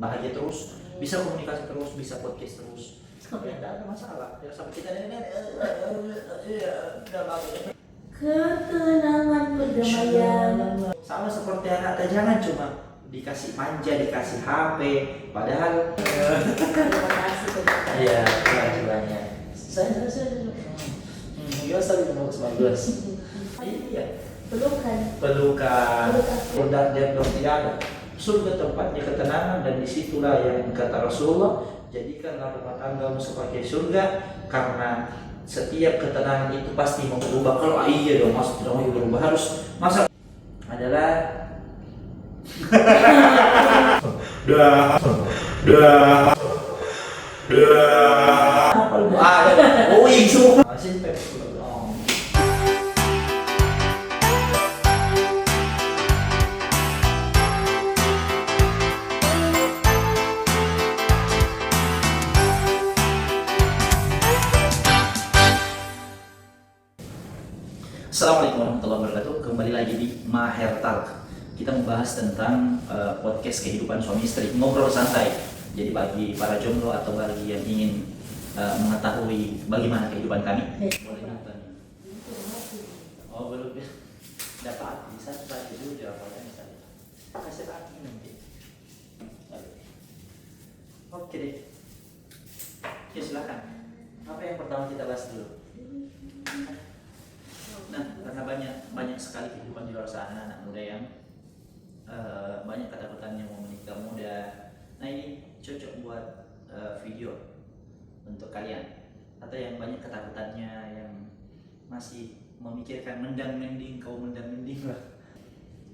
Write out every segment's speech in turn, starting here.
bahagia terus, bisa komunikasi terus, bisa podcast terus. Ya tidak ada masalah. Ya sampai kita nenek Ketenangan perdamaian. sama seperti anak, jangan cuma dikasih manja, dikasih HP, padahal Terima kasih. iya, terima kasih banyak. Saya biasa bagus. Iya, Pelukan. pelukan, dan tidak ada. Surga tempatnya ketenangan, dan disitulah yang kata Rasulullah, jadikanlah rumah tanggamu sebagai surga, karena setiap ketenangan itu pasti mau berubah. Kalau iya dong, maksud dong berubah harus masa adalah apa lu oh isu masih Assalamualaikum warahmatullahi wabarakatuh. Kembali lagi di Maher Talk. Kita membahas tentang podcast kehidupan suami istri, ngobrol santai. Jadi bagi para jomblo atau bagi yang ingin mengetahui bagaimana kehidupan kami, boleh nonton. Oh belum dapat bisa saja dulu jawabannya misalnya. Kasih lagi nanti. Oke deh. Oke silakan. Apa yang pertama kita bahas dulu? Nah, karena banyak sekali kehidupan di luar sana anak muda yang banyak ketakutannya mau menikah muda. Nah ini cocok buat video untuk kalian atau yang banyak ketakutannya, yang masih memikirkan mendang-mending lah.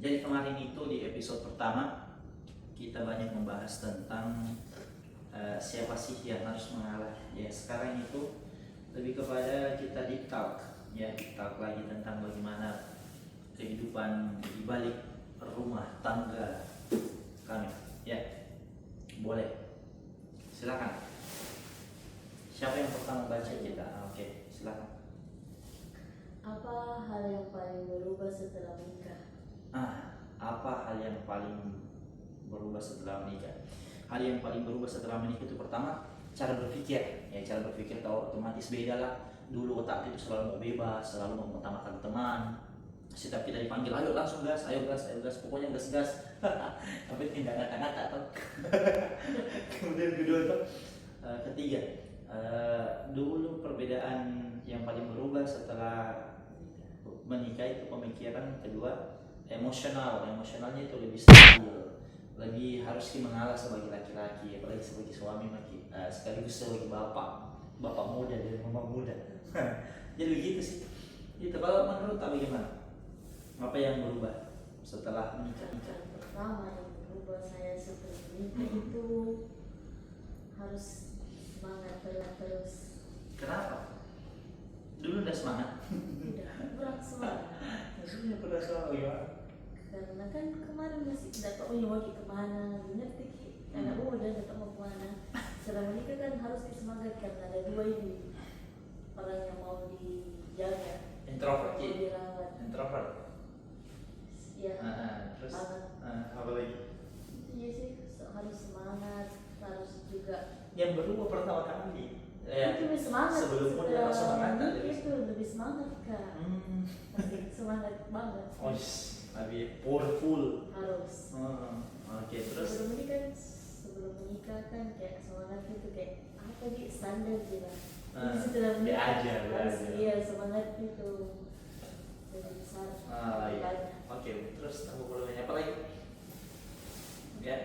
Jadi kemarin itu di episode pertama kita banyak membahas tentang siapa sih yang harus mengalah. Ya sekarang itu lebih kepada kita deep talk. Ya, kita lagi tentang bagaimana kehidupan di balik rumah tangga kami. Ya, boleh. Silakan. Siapa yang pertama baca kita? Oke, silakan. Apa hal yang paling berubah setelah menikah? Apa hal yang paling berubah setelah menikah? Hal yang paling berubah setelah menikah itu pertama cara berpikir. Ya, cara berpikir tahu otomatis beda lah. Dulu otak itu selalu mau bebas, selalu mau mengutamakan teman. Setiap kita dipanggil, ayo langsung gas, ayo gas, pokoknya gas. Tapi tidak ngata-ngata atau kemudian kedua itu ketiga, dulu perbedaan yang paling berubah setelah menikah itu pemikiran. Kedua, emosionalnya itu lebih stabil, lebih harus mengalah sebagai laki-laki, apalagi sebagai suami, sekaligus sebagai bapak muda dan mama muda. Jadi begitu sih. Itu kalau menurut Abi gimana? Apa yang berubah setelah menikah? Yang pertama yang berubah saya setelah menikah itu harus semangat terus. Kenapa? Dulu udah semangat. Tidak kurang semangat. Maksudnya pernah semangat gimana? Karena kan kemarin masih tidak tahu mau kemana, ngerti anak muda tidak tahu mau kemana. Setelah menikah kan harus disemangatkan, ada dua ini, orang yang mau dijaga, Introvert, mau dirawat. introvert. Ya, Terus banget. apa lagi? Iya sih, harus semangat, harus juga. Yang berubah pertama kali. Itu lebih semangat. Sebelum muda semangat ada. Itu lebih semangat kak. Semangat banget. Oh, lebih powerful. Harus. Oke, terus. Sebelum menikah kan kayak semangat itu kayak apa sih standar gitu lah. Setelah Be menikah aja. harus iya semangat itu lebih besar. Iya. Oke, terus aku boleh nanya apa lagi? Ya,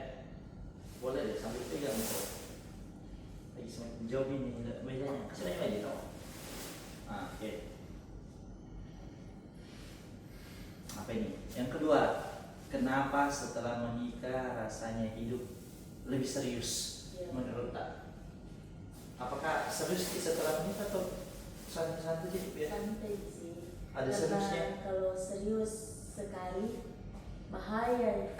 boleh deh sambil pegang tuh. Lagi semakin jauh ini bedanya. Kasih nanya aja tau. Oke. Apa ini? Yang kedua, kenapa setelah menikah rasanya hidup lebih serius menurut Tak? Apakah serius setelah menikah atau santai-santai sih? Santai sih. Ada Karena seriusnya? kalau serius sekali bahaya.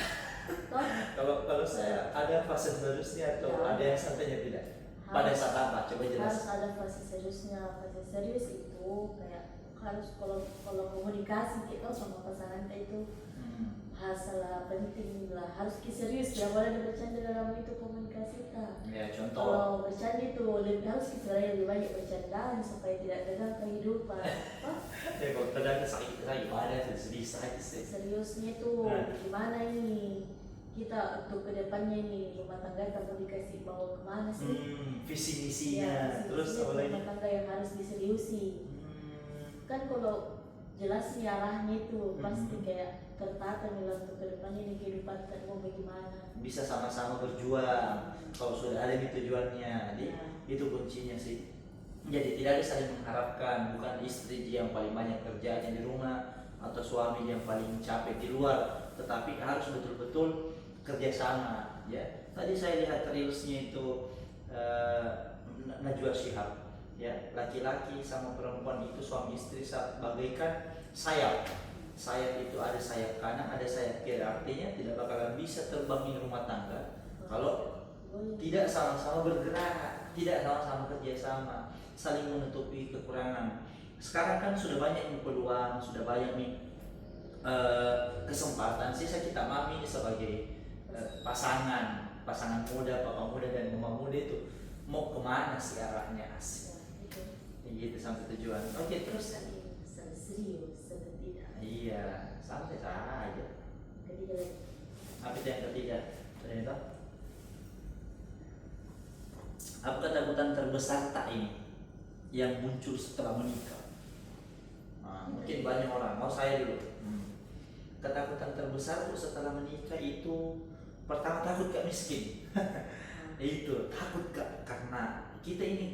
Kalau saya ada fase seriusnya atau Ya. ada yang santainya tidak? Pada saat apa? Coba Harus jelas. ada fase seriusnya. Fase serius itu kayak harus kalau komunikasi kita sama pasangan kita itu bahasa penting lah, harus serius, ya boleh ada bercanda dalam itu komunikasi kita. Ya contoh. Kalau bercanda itu lebih harus kita lebih banyak bercandaan supaya tidak tegang kehidupan. Ya kalau kadang sakit gimana tuh sedih sakit sih. Seriusnya tuh gimana ini kita untuk kedepannya ini rumah tangga kita mau dikasih bawa kemana sih? Visi misinya. Ya, Terus apa lagi? rumah tangga yang harus diseriusi. Kan kalau jelas nih arahnya itu pasti kayak tertata nih lah untuk kedepannya nih kehidupan kita mau bagaimana. Bisa sama-sama berjuang kalau sudah ada nih tujuannya. Jadi itu kuncinya sih. Jadi tidak ada saling mengharapkan, bukan istri yang paling banyak kerjanya di rumah atau suami yang paling capek di luar, tetapi harus betul-betul kerjasama. Ya, tadi saya lihat reelsnya itu Najwa Shihab, ya, laki-laki sama perempuan itu suami istri bagaikan sayap. Sayap itu ada sayap kanan, ada sayap kiri, artinya tidak bakalan bisa terbang di rumah tangga kalau tidak sama-sama bergerak, tidak sama-sama kerjasama, saling menutupi kekurangan. Sekarang kan sudah banyak nih peluang, sudah banyak nih kesempatan. Sisa kita mami ini sebagai pasangan muda, papa muda dan mama muda itu mau kemana sih arahnya asik. Gitu sampai tujuan. Oke, terus serius atau tidak? iya, santai saja. Ketiga lagi. Apa itu yang ketiga? Ternyata apa ketakutan terbesar tak ini yang muncul setelah menikah? Mungkin banyak orang. Mau saya dulu. Ketakutan terbesar tuh setelah menikah itu pertama takut gak miskin. Itu takut gak karena kita ini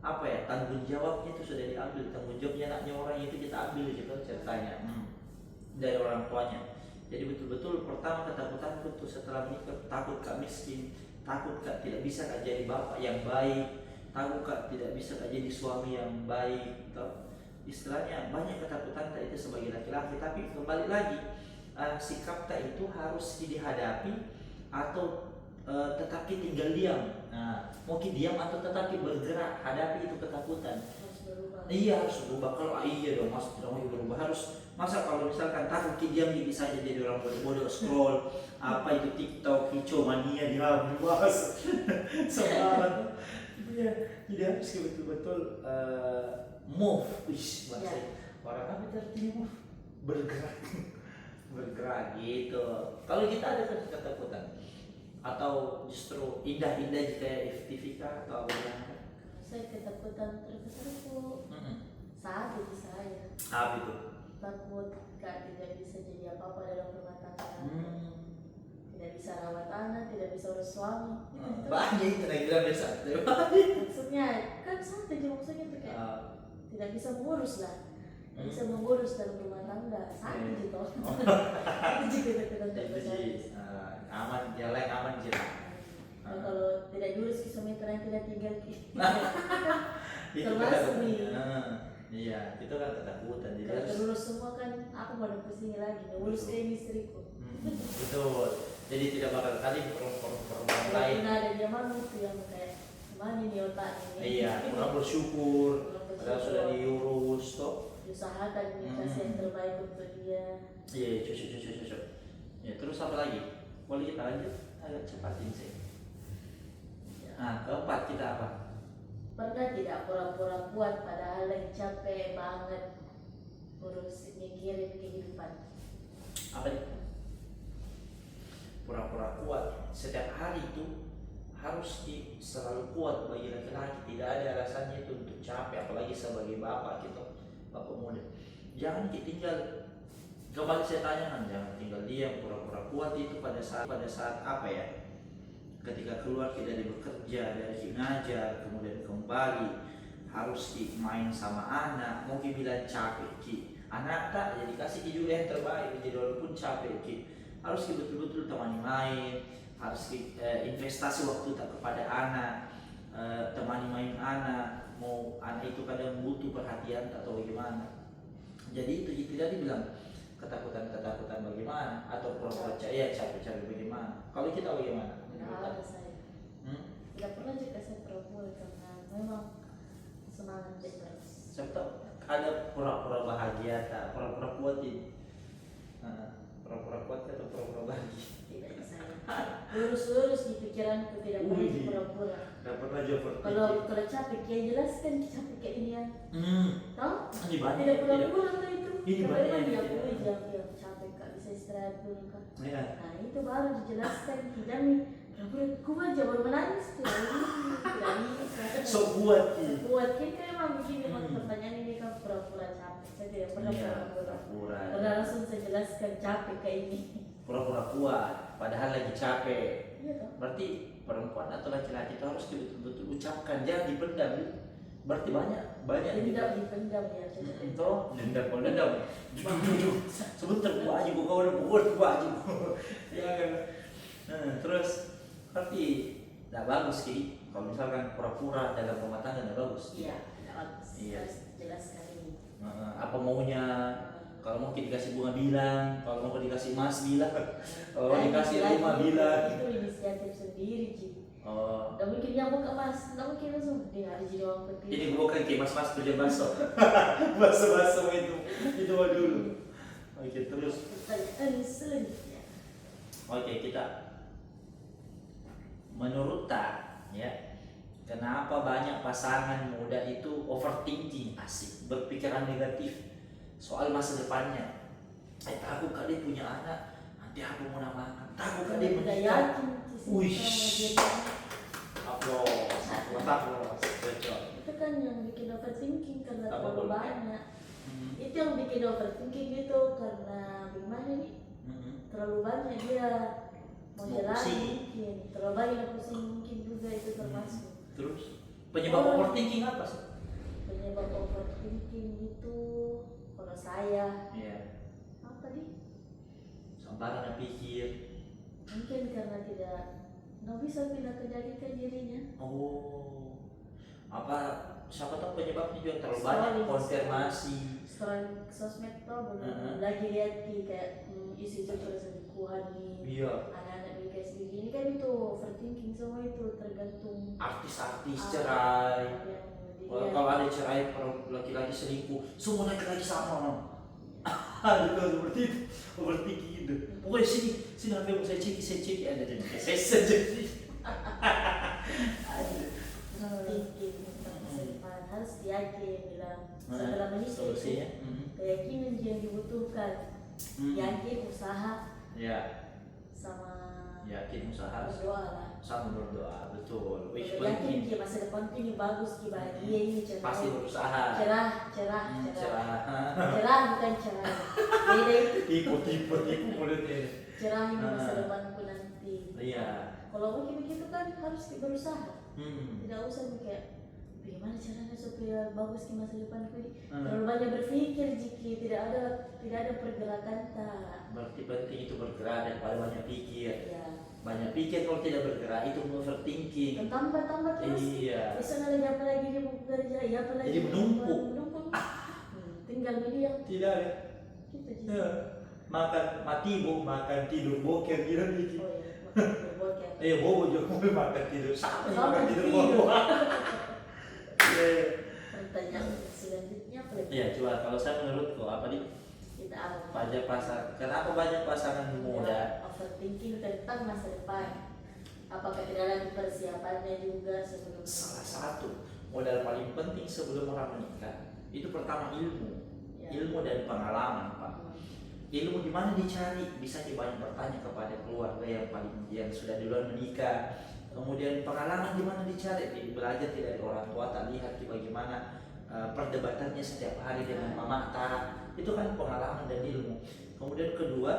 apa ya, tanggung jawabnya itu sudah diambil, tanggung jawabnya anaknya orang itu kita ambil gitu ceritanya dari orang tuanya. Jadi betul-betul pertama ketakutanku tuh setelah menikah, takut gak miskin, takut gak tidak bisa gak jadi bapak yang baik, takut gak tidak bisa gak jadi suami yang baik gitu. Istilahnya banyak ketakutan tak itu sebagai laki-laki, tapi kembali lagi sikap tak itu harus dihadapi atau tetapi tinggal diam. Nah, mungkin diam atau tetapi bergerak, hadapi itu ketakutan. Iya harus berubah. Kalau iya dong mas, tidak mau berubah harus. Masa kalau misalkan takut diam gini saja jadi orang bodoh scroll apa itu TikTok, hijau mania dibahas sekarang. Iya, jadi harus betul-betul move, bahasa orang apa artinya move, bergerak gitu. Kalau kita ada ketakutan atau justru indah-indah jika FTV atau bagaimana? Saya ketakutan terbesar itu saat itu saya. Apa itu? Takut gak tidak bisa jadi apa-apa dalam rumah tangga. Tidak bisa rawat anak, tidak bisa urus suami. Banyak itu lagi biasa. Maksudnya kan santai aja maksudnya tuh kayak tidak bisa mengurus lah. Tidak bisa mengurus dalam rumah tangga. Santai gitu. Itu juga ketakutan terbesar. Aman, jalan aman jalan. Kalau tidak diurus suami terang tidak tinggal Itu termasuk nih. Iya, itu kan ketakutan. Jadi kalau harus terurus semua kan aku mau pusing lagi, ngurus ke istriku. betul. Jadi tidak bakal kali perempuan lain. Nah, ada zaman itu yang kayak gimana nih otak ini. Iya, kurang bersyukur. Padahal sudah diurus toh. Diusahakan kasih yang terbaik untuk dia. Iya, cocok. Ya, terus apa lagi? Boleh kita lanjut agak cepatin sih. Nah, keempat kita apa? Pernah tidak pura-pura kuat padahal lagi capek banget urus mikirin kehidupan? Apa itu? Pura-pura kuat. Setiap hari itu harus selalu kuat bagi laki-laki. Tidak ada alasannya itu untuk capek, apalagi sebagai bapak gitu, bapak muda. Jangan tinggal. Kembali saya tanyakan, jangan tinggal diam pura-pura kuat itu pada saat apa ya? Ketika keluar kita dari bekerja, dari ngajar, kemudian kembali harus main sama anak, mungkin bilang capek ki, anak tak jadi kasih juga yang terbaik, jadi walaupun capek ki, harus betul-betul temani main, harus investasi waktu tak kepada anak, temani main anak, mau anak itu kadang butuh perhatian atau bagaimana. Jadi itu tidak dibilang ketakutan bagaimana atau pura-pura capek bagaimana. Kalau kita bagaimana? Tidak ada saya. Tidak pernah juga saya pura-pura karena memang semangat terus. Siapa tahu ada pura-pura bahagia, tak pura-pura kuat ini. pura-pura kuat atau pura-pura bagi? Tidak saya. Lurus-lurus di pikiranku, tidak boleh Wih. pura-pura. Gak pernah jawab Kalau capek, ya jelaskan capek kayak ini ya. Tahu? Ini banyak. Tidak pura-pura tuh itu. Ini Kalau banyak memang yang dia tidak. punya dia capek kak, bisa istirahat dulu kak. Iya. Nah itu baru dijelaskan, tidak nih. Aku aja baru menangis tuh. Tidak bisa. So kuat Ki. Buat kita emang begini Hmm. pertanyaan ini kan pura-pura capek. Saya tidak pernah Iya, pura-pura. pura-pura. Pernah langsung saya jelaskan capek kayak ini. Pura-pura kuat, padahal lagi capek. Iya toh? Berarti perempuan atau laki-laki itu harus betul-betul ucapkan, jangan dipendam. Berarti banyak Dendam dipendam ya. itu dendam kalau dendam. Sebentar gua aja gua udah gua aja. Ya kan. Nah, terus berarti tidak bagus Ki. Kalau misalkan pura-pura dalam rumah tangga tidak bagus. Iya, tidak bagus. Iya. Harus jelaskan ini. Apa maunya? Kalau mau dikasih bunga bilang, kalau mau dikasih emas bilang, kalau dikasih rumah bilang. Itu inisiatif sendiri Ci. Oh, Gak mungkin nyambung ke mas, gak mungkin langsung dia harus jadi orang penting. ini bukan kayak mas-mas kerja baso, baso itu mah dulu. Oke, terus. Pertanyaan selanjutnya. Oke, kita menurut Tak, ya, kenapa banyak pasangan muda itu overthinking, asik, berpikiran negatif soal masa depannya? Takut kali punya anak, nanti aku mau namakan, takut kali Tidak menikah. yakin Wih. Ci, Aplaus, cocok. itu kan yang bikin overthinking karena Apa terlalu boleh? banyak. Itu yang bikin overthinking itu karena gimana nih? Terlalu banyak dia mau Mau jalan pusing. mungkin, terlalu banyak pusing mungkin juga itu termasuk. Terus penyebab overthinking apa sih? Penyebab overthinking itu kalau saya Iya, apa nih? sembarang pikir. Mungkin karena nggak bisa pindah kendalikan dirinya. Oh, apa? Siapa tahu penyebabnya juga terlalu banyak Scrolling. konfirmasi. Scrolling sosmed tuh belum Heeh. lagi lihat kayak isu-isu perselingkuhan nih. Iya, Anak-anak nikah begini kan itu overthinking semua itu tergantung artis-artis apa cerai. yang Kalau ada cerai laki-laki selingkuh, semua laki-laki sama. Ada seperti itu, overthinking itu. Pokoknya sini HP mau saya cek ada jadi saya saja. thinking tentang masa depan harus diyakin bilang setelah menikah solusinya. keyakinan yang dibutuhkan yakin usaha Ya, sama yakin usaha berdoa lah. sama berdoa, betul. Which Kalau yakin penting. dia masa depan ini bagus, dia bahagia ini cerah. Pasti berusaha. Cerah bukan cerah. Beda itu. Tipu mulutnya. Cerah ini masa depanku nanti. Iya. Kalau begitu kan harus berusaha. Hmm. Tidak usah kayak bagaimana caranya supaya bagus di masa depanku ini. Hmm. Terlalu banyak berpikir jika tidak ada pergerakan tak. Berarti penting itu bergerak daripada banyak pikir. Ya. Banyak pikir kalau tidak bergerak itu overthinking. Tambah terus. Iya. Besok ada apa lagi dia mau bekerja, ya apa lagi. Jadi menumpuk. Tinggal media. Tidak ya. Gitu Ji. Ya. Makan tidur boker gitu nih. Oh iya, makan bokeh. Bobo juga makan tidur sama Sama makan tidur tidur. bobo. Iya. Pertanyaan selanjutnya apa lagi? Iya, coba kalau saya menurutku apa nih? Kita apa? Kenapa banyak pasangan muda? Overthinking tentang masa depan. Apakah tidak ada persiapannya juga sebelum Salah satu modal paling penting sebelum orang menikah itu pertama ilmu, Ya. ilmu dan pengalaman, Pak. Ilmu di mana dicari? Bisa banyak bertanya kepada keluarga yang sudah duluan menikah. Kemudian pengalaman di mana dicari? Belajar tidak dari orang tua, tak lihat bagaimana perdebatannya setiap hari dengan mama tak. Itu kan pengalaman dan ilmu. Kemudian kedua,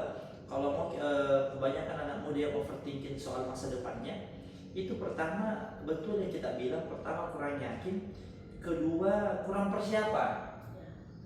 kalau mau kebanyakan anak muda yang overthinking soal masa depannya, itu pertama betul yang kita bilang, pertama kurang yakin, kedua kurang persiapan.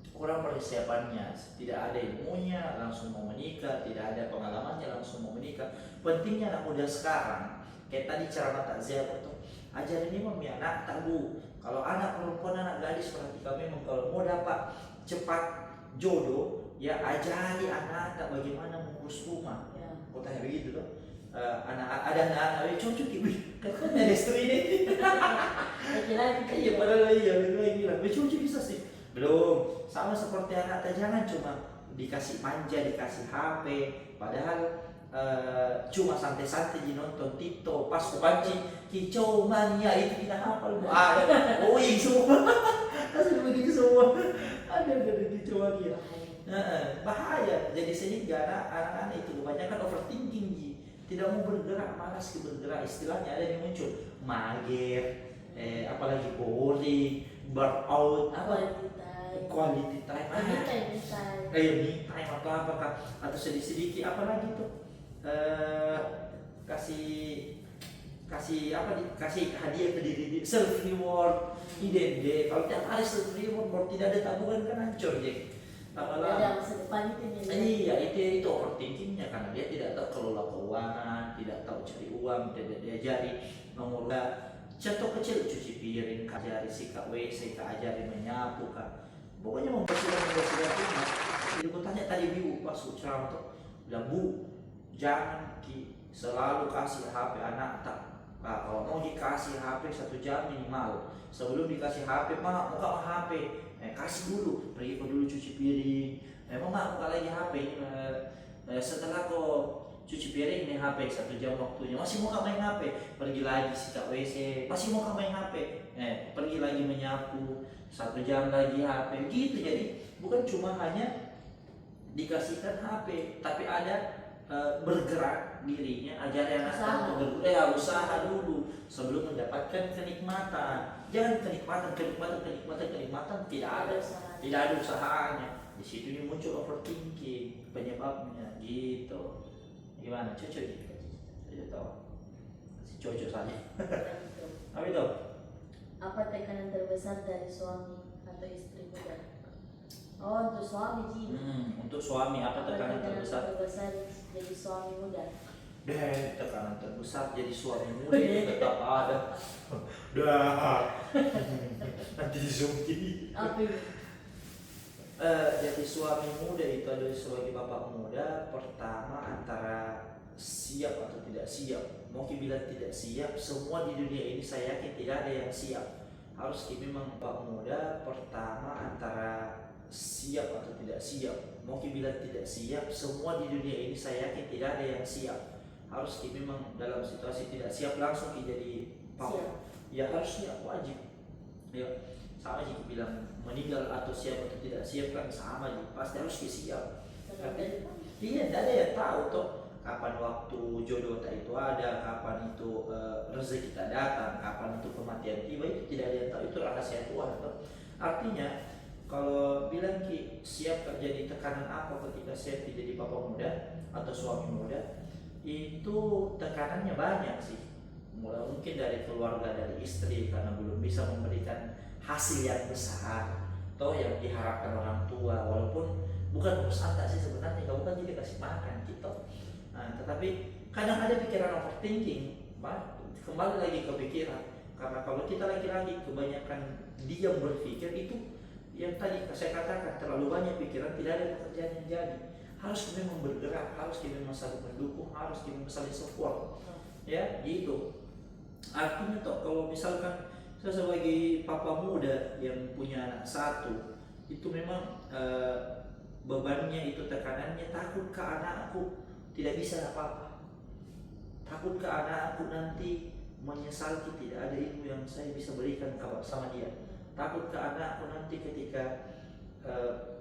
Kurang persiapannya, tidak ada ilmunya langsung mau menikah, tidak ada pengalamannya langsung mau menikah. Pentingnya anak muda sekarang, kayak tadi ceramah takziah itu, ajarin ini anak tabu. Kalau anak perempuan, anak gadis, perhatikan memang kalau mau dapat cepat jodoh, ya ajari anak bagaimana mengurus rumah. Ya. Kau tanya begitu tuh. Ada anak-anak cocok, wih, katanya ada istri ini. Laki-laki. Iya, padahal iya, itu lagi bilang, cocok bisa sih. Belum, sama seperti anak, jangan cuma dikasih manja, dikasih HP, padahal cuma santai-santai di nonton TikTok, pas kepancing kicau mania itu kita hafal bu, oh iya semua, asli begitu semua, ada kicau mania. Bahaya. Jadi sehingga anak-anak itu kebanyakan overthinking, tidak mau bergerak, malas bergerak, istilahnya ada yang muncul mager, apalagi boring, burnout, quality time, me time atau apakah, atau sedikit apalagi tuh kasih hadiah ke diri, self reward, ide kalau tiap hari self reward, kalau tidak ada tabungan kan hancur deh. Ada masa depan itu iya, itu overthinkingnya karena dia tidak tahu kelola keuangan, tidak tahu cari uang, tidak diajari nomor. Contoh kecil, cuci piring, ajari sikat WC, ajari menyapu, pokoknya membersihkan rumah. Jadi aku tanya tadi Biu pas ceramah tuh, bilang Bu, jangan selalu kasih HP anak tak. Kalau mau dikasih HP 1 jam minimal, sebelum dikasih HP, mau HP, kasih dulu, pergi dulu cuci piring. Memang buka lagi HP, setelah kau cuci piring nih HP 1 jam waktunya, masih mau main HP, pergi lagi sikat WC, masih mau main HP, pergi lagi menyapu, 1 jam lagi HP, gitu. Jadi bukan cuma hanya dikasihkan HP, tapi ada bergerak dirinya, ajari anak untuk usaha dulu sebelum mendapatkan kenikmatan. Jangan kenikmatan tidak ada usahanya. Di situ dia muncul overthinking penyebabnya, gitu. Gimana cocok? Saya tahu. Si cocok saja. Apa itu? Apa tekanan terbesar dari suami atau istri muda? Oh, untuk suami sih. Untuk suami apa tekanan terbesar jadi suami muda? Tekanan terbesar jadi suami muda itu tetap ada. Nanti disungki. Apa itu? Jadi suami muda itu adalah sebagai bapak muda, pertama antara siap atau tidak siap. Mau bilang tidak siap, semua di dunia ini saya yakin tidak ada yang siap. Harus memang bapak muda pertama antara siap atau tidak siap. Mau bilang tidak siap, semua di dunia ini saya yakin tidak ada yang siap. Harus memang dalam situasi tidak siap langsung jadi papa. Ya harus siap, wajib. Ya sama jika bilang meninggal atau siap atau tidak siap kan sama aja, pasti harus siap. Tapi iya, tidak ada yang tahu toh kapan waktu jodoh itu ada, kapan itu rezeki kita datang, kapan itu kematian tiba, itu tidak ada yang tahu, itu rahasia Tuhan toh. Artinya kalau bilang siap terjadi tekanan apa ketika siap jadi bapak muda atau suami muda, itu tekanannya banyak sih. Mulai mungkin dari keluarga, dari istri karena belum bisa memberikan hasil yang besar atau yang diharapkan orang tua, walaupun bukan urus anak sih sebenarnya, kamu kan jadi kasih makan gitu. Tetapi kadang ada pikiran overthinking, kembali lagi ke pikiran, karena kalau kita laki-laki kebanyakan diam berpikir, itu yang tadi saya katakan terlalu banyak pikiran, tidak ada pekerjaan yang jadi. Harus memang bergerak, harus memang saling mendukung, harus memang saling support, ya gitu. Artinya toh kalau misalkan saya sebagai papa muda yang punya anak 1, itu memang bebannya itu, tekanannya, takut ke anakku tidak bisa apa-apa, takut ke anakku nanti menyesal tidak ada ilmu yang saya bisa berikan sama dia, takut ke anakku nanti ketika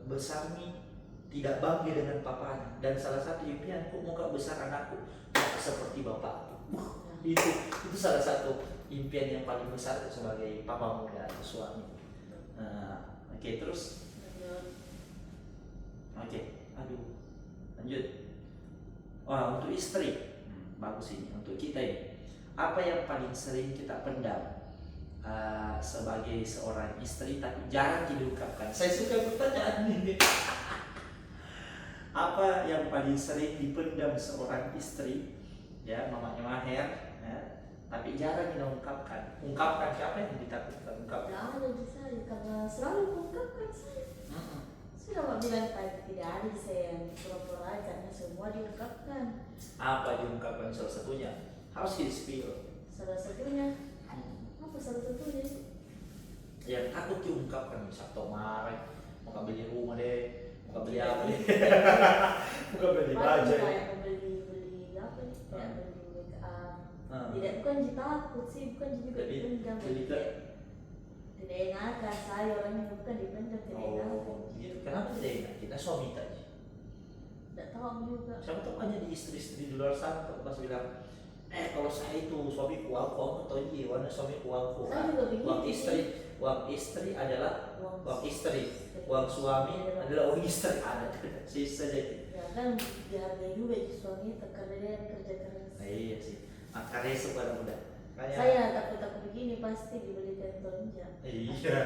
besar nih tidak bangga dengan papanya, dan salah satu impianku moga besar anakku seperti bapakku. Itu salah satu impian yang paling besar sebagai papa muda atau suami. Oke, terus lanjut. Untuk istri bagus ini, untuk kita ini apa yang paling sering kita pendam sebagai seorang istri tapi jarang diungkapkan? Saya suka pertanyaan ini. Apa yang paling sering dipendam seorang istri, ya mamanya Maher, ya, tapi jarang diungkapkan? Ungkapkan, siapa yang ditakutkan ungkapkan? Tidak ada di saya, karena selalu mengungkapkan saya. Sudah mau bilang tadi tidak ada saya yang pura-pura, karena semua diungkapkan. Apa diungkapkan? Salah satunya harus di-spill. Salah satunya apa salah satunya? Yang takut diungkapkan, misal marah, mau beli rumah deh, Bukan beli apa nih? Tidak. Bukan beli Paling baju. kayak beli apa nih? Kayak beli make up. Ah. Tidak, bukan jadi takut sih, bukan jadi juga Jadi, dipendam. jadi ke- Tidak enakan saya orangnya, bukan dipendam, tidak enakan. Oh, gitu. Kenapa tidak enak? Kita suami tadi. Tidak tahu juga. Siapa tahu aja di istri-istri di luar sana tuh pas bilang, kalau saya itu suamiku aku tahu dia warna suamiku aku. Saya juga begitu Uang istri adalah Uang uang istri, uang suami adalah uang istri ada. Sisa jadi. Ya kan dihargai juga di suami karena dia yang kerja keras. Nah, iya sih. Makanya pada muda. Kayak Saya takut begini pasti dibelikan tonjang. iya.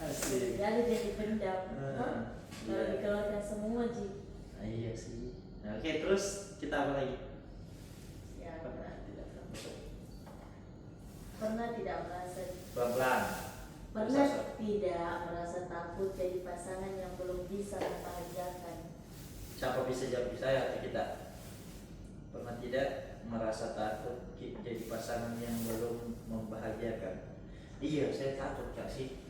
Asik. Jadi jadi pendam. Ah, Kalau iya. dikeluarkan semua ji. Nah, iya sih. Nah, oke, terus kita apa lagi? Ya Tidak masuk. pernah tidak merasa Pelan-pelan. pernah Terus, tidak merasa takut jadi pasangan yang belum bisa membahagiakan. siapa bisa jawab saya atau kita? Pernah tidak merasa takut jadi pasangan yang belum membahagiakan? Iya, saya takut Kak sih.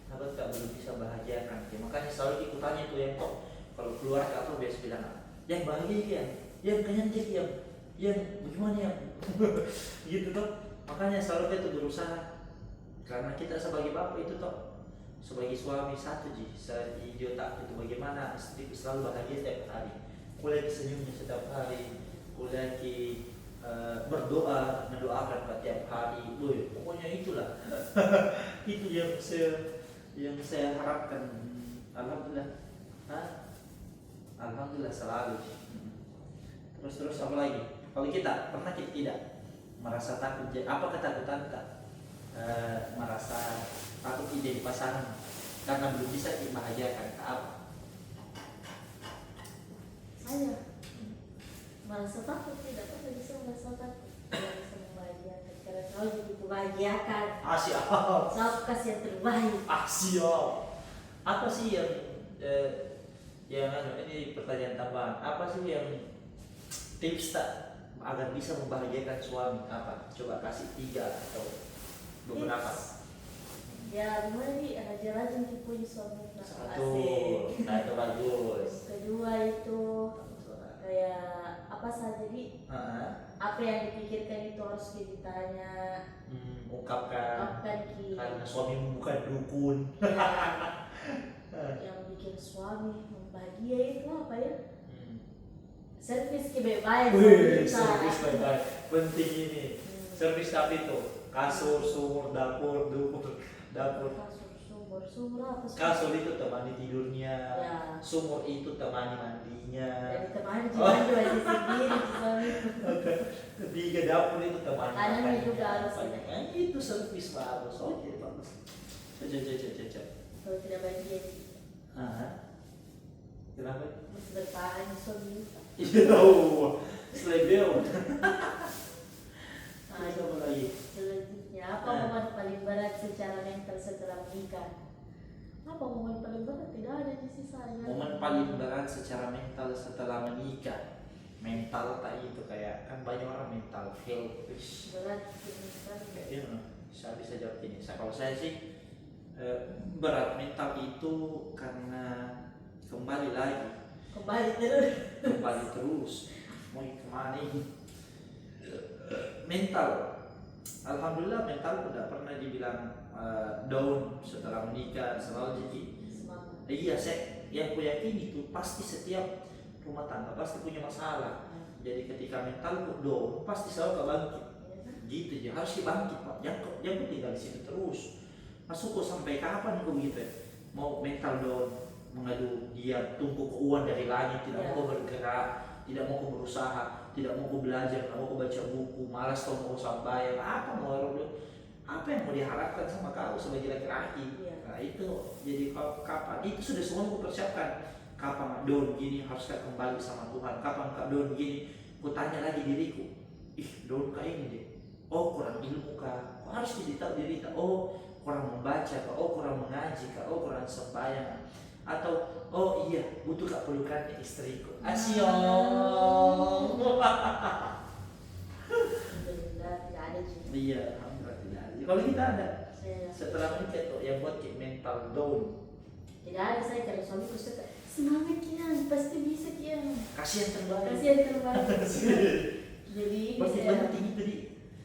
Takut Kak belum bisa bahagiakan. Ya, makanya selalu ikutannya tuh yang kok kalau keluar Kak tuh biasa bilang, yang bahagia yang kenyang yang bagaimana ya? Gitu tuh. Makanya selalu kita berusaha karena kita sebagai bapak itu toh sebagai suami satu ji di otak itu bagaimana istriku selalu bahagia setiap hari, ku lagi senyumnya setiap hari, ku lagi berdoa mendoakan setiap hari. Boy, pokoknya itulah itu yang saya harapkan. Alhamdulillah. Alhamdulillah selalu. Terus apa lagi? Kalau kita pernah kita tidak merasa takut, apa ketakutan Kak? Merasa takut jadi pasangan karena belum bisa dibahagiakan Kak, apa? Saya merasa takut, tidak pernah bisa merasa takut. Tidak bisa membahagiakan karena selalu dibahagiakan. Siap. Selalu kasih yang terbaik. Siap. Apa sih yang ini pertanyaan tambahan. Apa sih yang tips tak agar bisa membahagiakan suami? Apa? Coba kasih 3 atau beberapa. Tips. Ya gimana nih, rajin-rajin dipuji suami. Satu, Asik. nah itu bagus. Kedua itu kayak apa saja apa yang dipikirkan itu harus ditanya. Ungkapkan Ki. karena suamimu bukan dukun. Ya, yang bikin suami bahagia itu apa ya? Servis ki baik-baik. Servis baik-baik. Penting ini. Servis tapi itu kasur, sumur, dapur. Kasur, sumur apa? Kasur itu temani tidurnya, Ya. sumur itu temani mandinya. Jadi temani juga di sendiri suami. Ketiga dapur itu temani Kanannya makannya. juga harus Nah, itu servis bagus. Oke, bagus. Cocok. Kalau tidak bahagia Kenapa? masih bertahan suami. Iya, selebel. Terus apa lagi? Selanjutnya, apa momen paling berat secara mental setelah menikah? Apa momen paling berat? Tidak ada di sisanya. Momen paling berat secara mental setelah menikah. Mental tadi itu kayak kan banyak orang mental health. Berat mental. Kayaknya saya bisa jawab ini. Kalau saya sih berat mental itu karena kembali terus mau kemana ini mental. Alhamdulillah mental tidak pernah dibilang down setelah menikah, selalu jadi Semangat. iya. Saya yang ku yakini itu pasti setiap rumah tangga pasti punya masalah. Jadi ketika mental down pasti selalu kebangkit. Gitu aja, harus dibangkit Pak. Jangan tinggal di situ terus. Masuk kok sampai kapan kok gitu ya? Mau mental down, mengadu dia tumpuk uang dari langit, tidak mau bergerak, tidak mau berusaha, tidak mau belajar, tidak mau baca buku, malas kau mau sampai apa yang mau diharapkan sama kau sebagai laki-laki? Nah itu jadi kapan? Itu sudah semua aku persiapkan. Kapan down gini harus kembali sama Tuhan? Kapan kak down gini? Ku tanya lagi diriku, down kayak ini deh. Oh kurang ilmu kak? Kok harus jadi tahu diri kak? Oh kurang membaca kak? Oh kurang mengaji kak? Oh kurang sembahyang? Atau oh iya butuh kak pelukan istriku? Asyong. Alhamdulillah tidak ada sih. Iya, alhamdulillah tidak ada. Kalau kita ada Saya setelah menikah tuh yang buat kayak mental down. Tidak ada saya kalau suamiku suka semangat Kian, pasti bisa Kian. Kasihan terbaik. Kasihan terbaik. Jadi Penting itu di.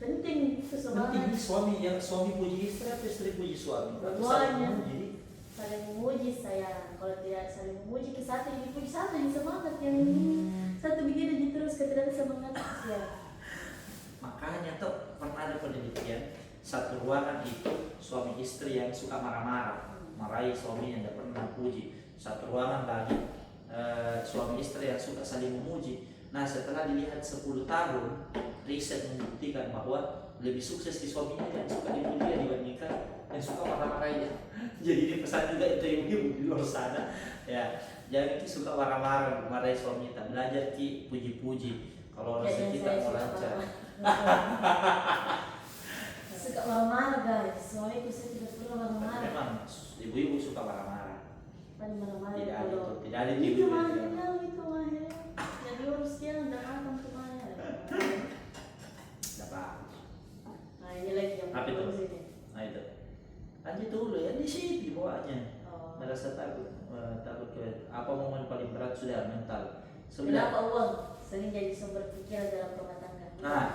penting itu Penting semangat. suami yang suami puji istri atau istri puji suami. Atau Dua-duanya. saling memuji. Saling memuji saya. Kalau tidak saling memuji ke satu yang dipuji satu yang semangat yang ini satu begini terus ketika semangat ya. Makanya tuh pernah ada penelitian satu ruangan itu suami istri yang suka marah-marah, marahi suaminya tidak pernah puji. Satu ruangan lagi suami istri yang suka saling memuji. Nah setelah dilihat 10 tahun, riset membuktikan bahwa lebih sukses di suaminya yang suka dipuji dibandingkan yang suka marah-marahnya. Jadi ini pesan juga untuk ibu-ibu di luar sana, ya jangan ki suka marah-marah, marahi suami, tak belajar ki puji-puji. Kalau rezeki kita mau lancar. Suka marah-marah guys, suamiku saya tidak pernah marah-marah. Memang ibu-ibu suka marah-marah. Paling marah-marah Tidak ada kalau itu, tidak ada itu ibu-ibu. mahal itu mahal. Jadi urus dia udah akan kemana? Dapat. Nah ini lagi yang Apa itu? bagus ini. Nah itu. Lanjut dulu ya di sini bawaannya. Oh. Merasa takut ke apa momen paling berat sudah mental. Kenapa uang sering jadi sumber pikiran dalam rumah tangga? Nah,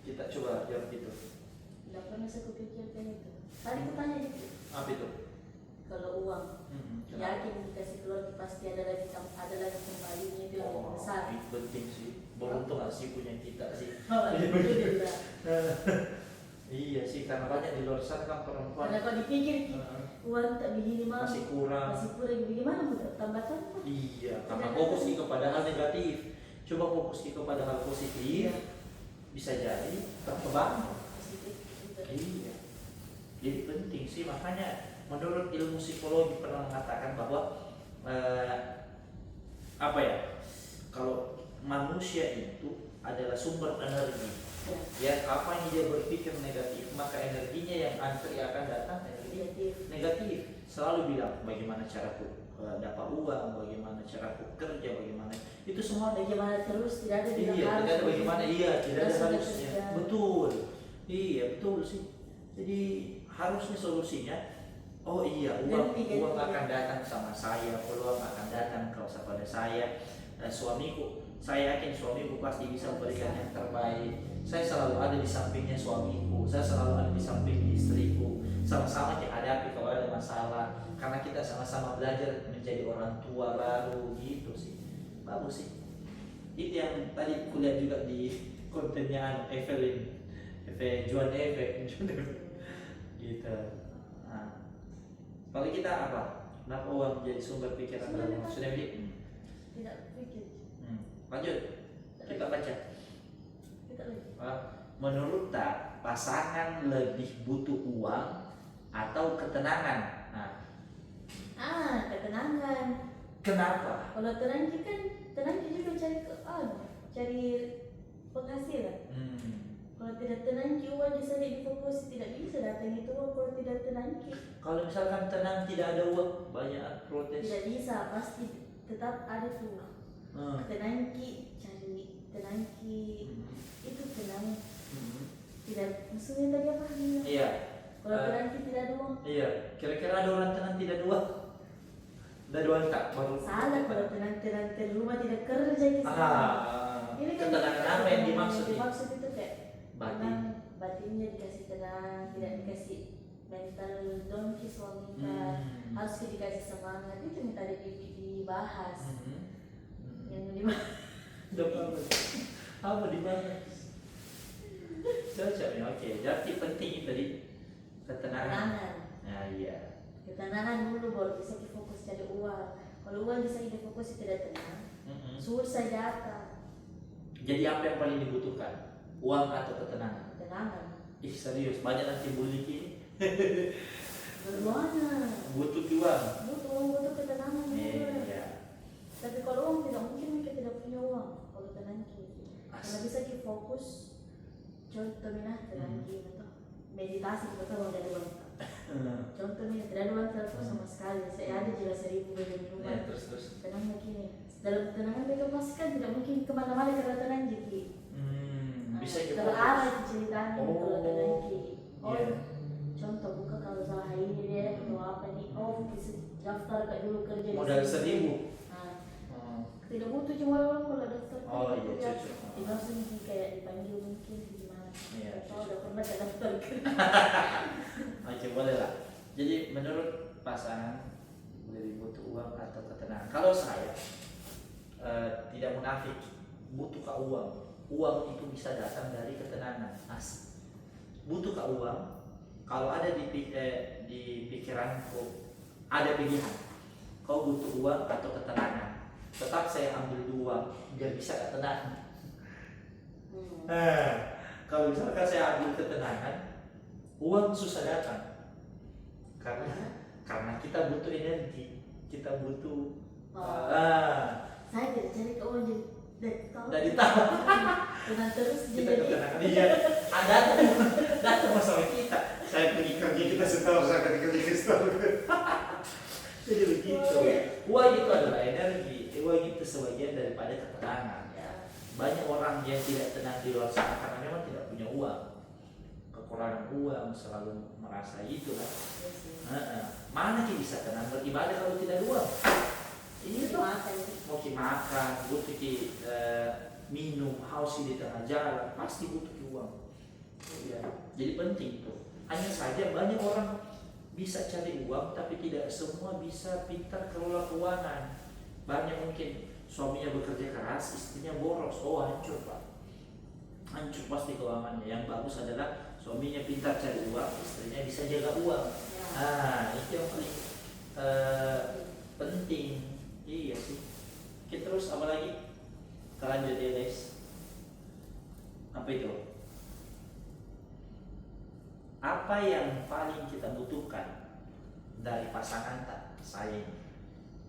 kita coba jawab itu. Tidak pernah saya kupikirkan itu. Tadi aku tanya itu. Apa itu? Kalau uang, Kenapa? yakin dikasih keluar pasti ada lagi kembalinya itu yang lebih besar. Itu penting sih. Beruntung gak sih punya kita sih. Oh, itu dia. Iya sih, karena banyak di luar sana kan perempuan. Karena kalau dipikir uang tak begini mah Masih kurang. masih kurang bagaimana mau tambahkan? Iya, karena fokus kepada hal negatif. Coba fokus kepada hal positif, bisa jadi terbangun. Positif juga. Iya. Jadi penting sih, makanya menurut ilmu psikologi pernah mengatakan bahwa apa ya? Kalau manusia itu adalah sumber energi. Ya, apa yang dia berpikir negatif, maka energinya yang antri akan datang energi negatif. Selalu bilang bagaimana caraku dapat uang, bagaimana caraku kerja, bagaimana itu semua. Bagaimana terus tidak ada bilang Iya, harus. tidak ada bagaimana, iya, tidak ada Terus sudah harusnya. kerja. Betul. Iya, betul sih. Jadi harusnya solusinya, oh iya, uang akan datang sama saya, peluang akan datang kepada saya. Suamiku, saya yakin suamiku pasti bisa memberikan yang terbaik. Saya selalu ada di sampingnya suamiku, saya selalu ada di samping istriku. Sama-sama kita hadapi kalau ada masalah, karena kita sama-sama belajar menjadi orang tua baru gitu sih. Bagus sih. Itu yang tadi kuliah juga di kontennya Evelyn, Juan Eve, gitu. Nah, kalau kita apa? Kenapa uang menjadi sumber pikiran dalam sudah begitu? Tidak pikir. Lanjut, kita baca. Kita lagi. Menurut tak, pasangan lebih butuh uang atau ketenangan? Nah, Ketenangan. kenapa? Kalau tenang juga cari penghasilan. Kalau tidak tenang uang bisa difokus, tidak bisa datang itu uang kalau tidak tenang. Kalau misalkan tenang tidak ada uang, banyak protes. Tidak bisa, pasti tetap ada tuh. Tenang cari tenang itu tenang. Tidak, maksudnya tadi apa? Iya. Kalau tenang tidak ada uang. Iya. Kira-kira ada orang tenang tidak ada uang? Ada uang tak? Baru. Salah kalau tenang di rumah tidak kerja gitu. Ini kan ketenangan apa yang dimaksud? Yang dimaksud itu kayak Batin. tenang, batinnya dikasih tenang, tidak dikasih mental donkey suami kita. Harus dikasih semangat, itu yang tadi dibahas. Yang dibahas. Apa dibahas? Cocok ya, oke. Jadi penting itu tadi ketenangan. Ketenangan. Nah iya. Ketenangan dulu baru bisa difokus cari uang. Kalau uang bisa difokus tidak tenang, susah datang. Jadi apa yang paling dibutuhkan? Uang atau ketenangan? Ketenangan. Ih serius, banyak nanti bully gini. Berduanya. Butuh uang. Butuh uang, butuh ketenangan. Iya. Tapi kalau uang tidak mungkin kita tidak punya uang. Kalau tenang karena bisa kita fokus. Contoh tenang betul. Meditasi betul mau dari uang. Contohnya tidak ada uang telepon sama sekali. Saya ada jelas 1.000 di rumah. Ya, terus. Tenangnya gini. Dalam ketenangan mereka pastikan tidak mungkin kemana-mana karena tenang jadi. Bisa juga. Terarah itu ceritanya kalau tenang Iya. contoh buka kalau salah ini dia atau apa nih. Bisa daftar kayak dulu kerja di Modal sini. 1.000. Nah, Oh, tidak butuh cuma orang kalau daftar Oh, iya, kerja. cocok. Langsung kayak dipanggil mungkin gimana. Iya, Atau cocok. udah pernah ke daftar kerja. oke, boleh lah. Jadi menurut pasangan lebih butuh uang atau ketenangan? Kalau saya tidak munafik, butuh ke uang. Uang itu bisa datang dari ketenangan. Butuh ke uang. Kalau ada di pikiranku ada pilihan. Kau butuh uang atau ketenangan? Tetap saya ambil dua biar bisa ketenangan. Kalau misalkan saya ambil ketenangan, uang susah datang. Karena kita butuh energi, kita butuh Saya tidak cari keuangan dari tahu tenang terus kita jadi ketenangan. Iya, ada datang masalah kita. Saya pergi kerja kita setor, saya pergi kerja kita setor. Jadi begitu. Uang itu adalah energi. Uang itu sebagian daripada ketenangan. ya. Banyak orang yang tidak tenang di luar sana karena memang tidak punya uang. Kekurangan uang, selalu merasa itulah. Ya sih. Mana kita bisa tenang beribadah kalau tidak ada uang? Ini tuh Makan. mau makan, butuh minum, haus di tengah jalan, pasti butuh uang. Ya, jadi penting tuh. Hanya saja banyak orang bisa cari uang, tapi tidak semua bisa pintar kelola keuangan. Banyak mungkin suaminya bekerja keras, istrinya boros, hancur pak. Hancur pasti keuangannya. Yang bagus adalah suaminya pintar cari uang, istrinya bisa jaga uang. Itu yang paling penting. Iya sih. Oke, terus apa lagi? Kita lanjut ya guys. Apa itu? Apa yang paling kita butuhkan dari pasangan saya ini?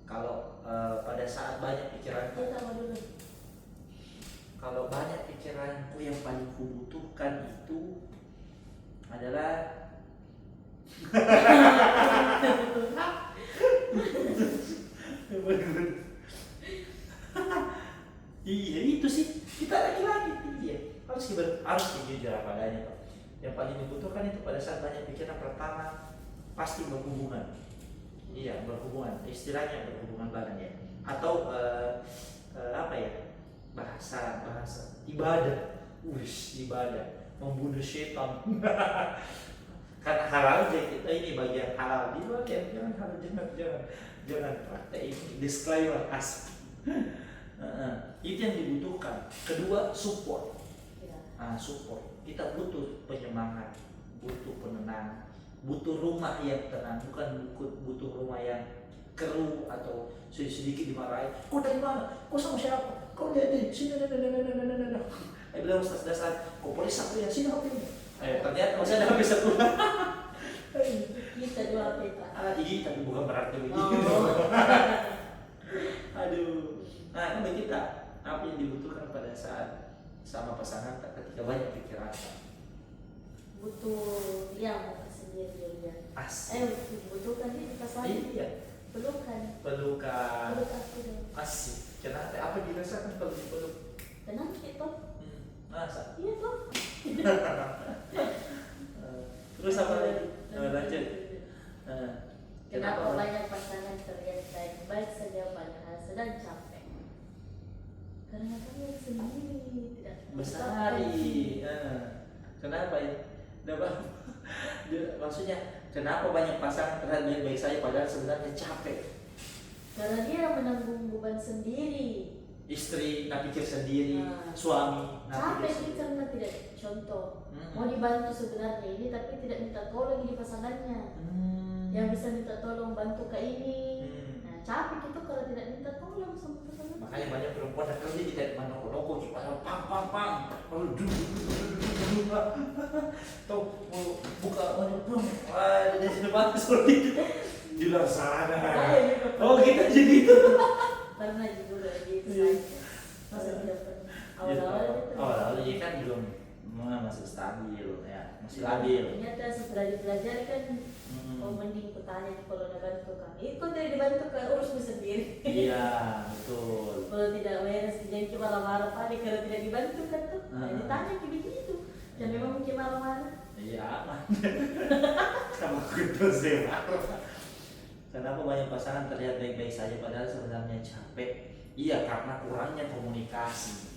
Kalau pada saat banyak pikiran, Kita mau dulu. kalau banyak pikiranku yang paling kubutuhkan itu adalah iya itu sih, kita laki-laki iya harus jujur apa adanya Pak. Yang paling dibutuhkan itu pada saat banyak pikiran, pertama pasti berhubungan. Iya, berhubungan, istilahnya berhubungan badan ya. Atau apa ya? Bahasa ibadah. Ibadah membunuh setan. Karena halal aja kita ini bagian halal di luar ya, jangan halal, jangan praktek ini, disclaimer itu yang dibutuhkan. Kedua, support. Ya. Support, kita butuh penyemangat, butuh penenang, butuh rumah yang tenang, bukan butuh rumah yang keruh atau sedikit dimarahi. Kau dari mana? Kau sama siapa? Kau lihat deh sini, bilang Ustaz dasar, kau polis aku ya sini HP ini. Ternyata masih ada HP satu. Kita dua peta. Tapi bukan berarti begitu. Aduh. Kan kita apa yang dibutuhkan pada saat sama pasangan ketika banyak pikiran? Butuh yang sendiri ya. Butuhkan di pasangan. Iya. Pelukan. Peluk aku dong. Asik. Kenapa? Apa dirasakan kalau dipeluk? Tenang kita. Masa? Iya toh. Terus apa lagi? Lanjut. Kenapa banyak pasangan terlihat baik-baik saja padahal sedang capek? Karena kalian sendiri tidak Besari. Kenapa ya? Maksudnya kenapa banyak pasangan terlihat baik-baik saja padahal sebenarnya capek? Karena dia menanggung beban sendiri. Istri nak pikir sendiri, suami nak Capek pikir sih sendiri. karena tidak contoh. Mau dibantu sebenarnya ini tapi tidak minta tolong di pasangannya. Yang bisa minta tolong bantu ke ini. Nah, capek itu kalau tidak minta tolong sama pasangan. Makanya banyak perempuan yang kerja tidak menoko-noko, cuma pang. Lalu duduk. Tahu mau buka belum? Dia sudah bantu seperti itu. Di luar sana. Oh kita jadi itu. Pernah juga gitu. Masa tidak pernah. Awal-awal dia kan belum masih stabil ya, masih labil. Ternyata setelah dipelajari kan, mending kutanya kalau udah bantu kan. Ikut dari dibantu kan urusmu sendiri. Iya betul. Kalau tidak beres jangan cuma marah-marah pada kalau tidak dibantu kan tuh. Ditanya kayak begitu. Dan memang mungkin marah-marah. Iya aman. Kamu kudu sih marah. Kenapa banyak pasangan terlihat baik-baik saja padahal sebenarnya capek? Iya, karena kurangnya komunikasi.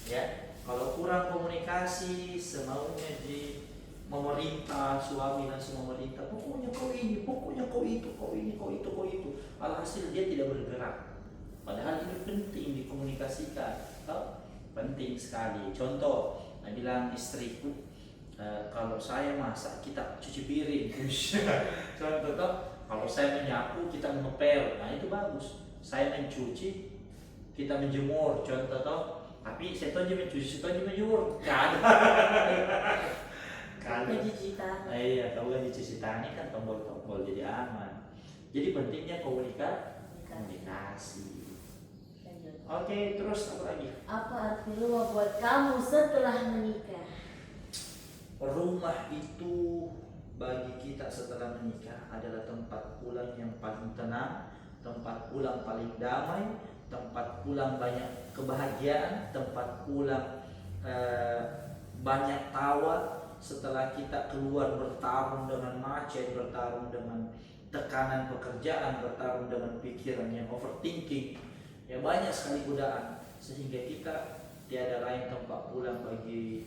Ya, kalau kurang komunikasi, semaunya di memerintah, suami langsung memerintah, pokoknya kau ini, pokoknya kau itu, kau ini, kau itu, kau itu. Alhasil dia tidak bergerak. Padahal ini penting dikomunikasikan. Tahu? Penting sekali. Contoh, saya bilang istriku, kalau saya masak kita cuci piring. Contoh toh, kalau saya menyapu kita mengepel, nah itu bagus. Saya mencuci kita menjemur, contoh toh. Tapi saya tahu aja mencuci, saya tahu aja menjemur, kan? Kan? Mencuci tangan. Iya, tahu kan cuci tangan ini kan tombol-tombol jadi aman. Jadi pentingnya komunikasi. Lanjut. Oke, terus apa lagi? Apa arti rumah buat kamu setelah menikah? Rumah itu bagi kita setelah menikah adalah tempat pulang yang paling tenang, tempat pulang paling damai, tempat pulang banyak kebahagiaan, tempat pulang banyak tawa setelah kita keluar bertarung dengan macet, bertarung dengan tekanan pekerjaan, bertarung dengan pikiran yang overthinking. Ya banyak sekali godaan sehingga kita tiada lain tempat pulang bagi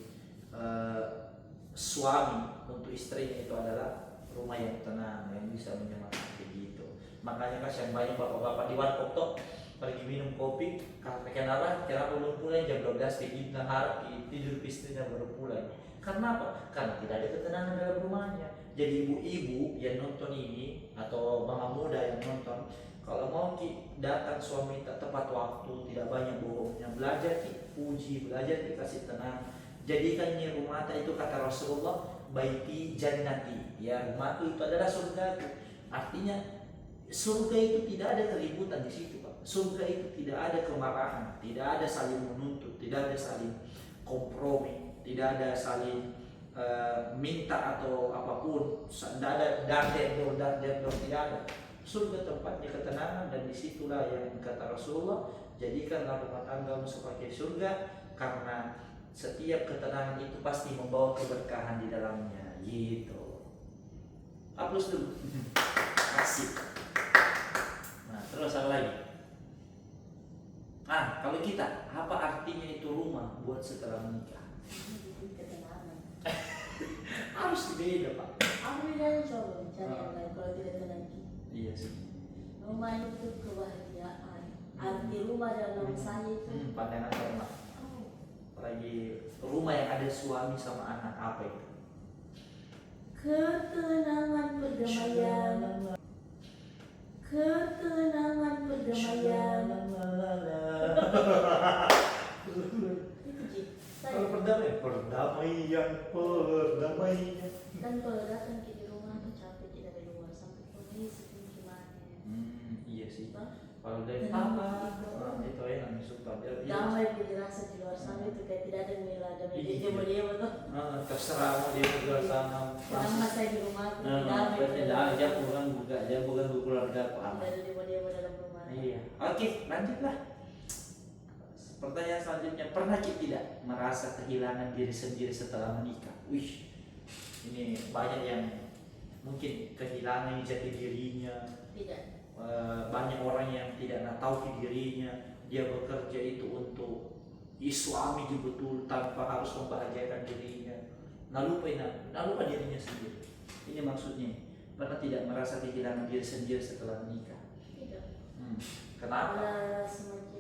suami untuk istrinya itu adalah rumah yang tenang yang bisa menyemangati gitu. Makanya kan banyak bapak-bapak di warkop toh pergi minum kopi karena kenapa belum pulang jam 12 pagi harap tidur istrinya baru pulang. Karena apa? Karena tidak ada ketenangan dalam rumahnya. Jadi ibu-ibu yang nonton ini atau mama muda yang nonton, kalau mau datang suami tak tepat waktu, tidak banyak bohongnya, belajar puji, belajar kasih tenang. Jadikannya rumah itu kata Rasulullah baiti jannati, ya rumahku itu adalah surgaku. Artinya surga itu tidak ada keributan di situ, Pak. Surga itu tidak ada kemarahan, tidak ada saling menuntut, tidak ada saling kompromi, tidak ada saling minta atau apapun, tidak ada dardor, tidak ada. Surga tempatnya ketenangan dan disitulah yang kata Rasulullah, jadikanlah rumah tanggamu sebagai surga karena setiap ketenangan itu pasti membawa keberkahan di dalamnya gitu. Hapus dulu. Asik. Nah terus apa lagi? Kalau kita, apa artinya itu rumah buat setelah menikah? Ketenangan. Harus beda Pak. Aku bilang coba cari yang lain kalau tidak tenang. Iya sih. Rumah itu kebahagiaan. Arti rumah dalam saya itu. Pandangan rumah. Apalagi rumah yang ada suami sama anak, apa itu? Ketenangan perdamaian. Ketenangan perdamaian. Itu Ji. Kalau perdamaian. Kan kalau datang ke di rumah tuh capek tidak dari luar sampai rumah sedih gimana? Iya sih. Bang, Kalau dari tenang apa? gitu. Itu enak suka. Damai dirasa di luar sana itu kayak tidak ada nilai ada media dia betul. Terserah mau dia tinggal sana. Selama saya di rumah aku Tidak aja bukan keluarga apa. tidak ada dia dalam rumah. Iya. Oke, lanjutlah. Pertanyaan selanjutnya, pernah tidak merasa kehilangan diri sendiri setelah menikah? Wih, ini banyak yang mungkin kehilangan jati dirinya. Tidak. Banyak orang yang tidak tahu dirinya, dia bekerja itu untuk suami betul tanpa harus membahagiakan dirinya. Lupa dirinya sendiri. Ini maksudnya. Pernah tidak merasa kehilangan diri sendiri setelah menikah? Tidak. Kenapa? Ada semakin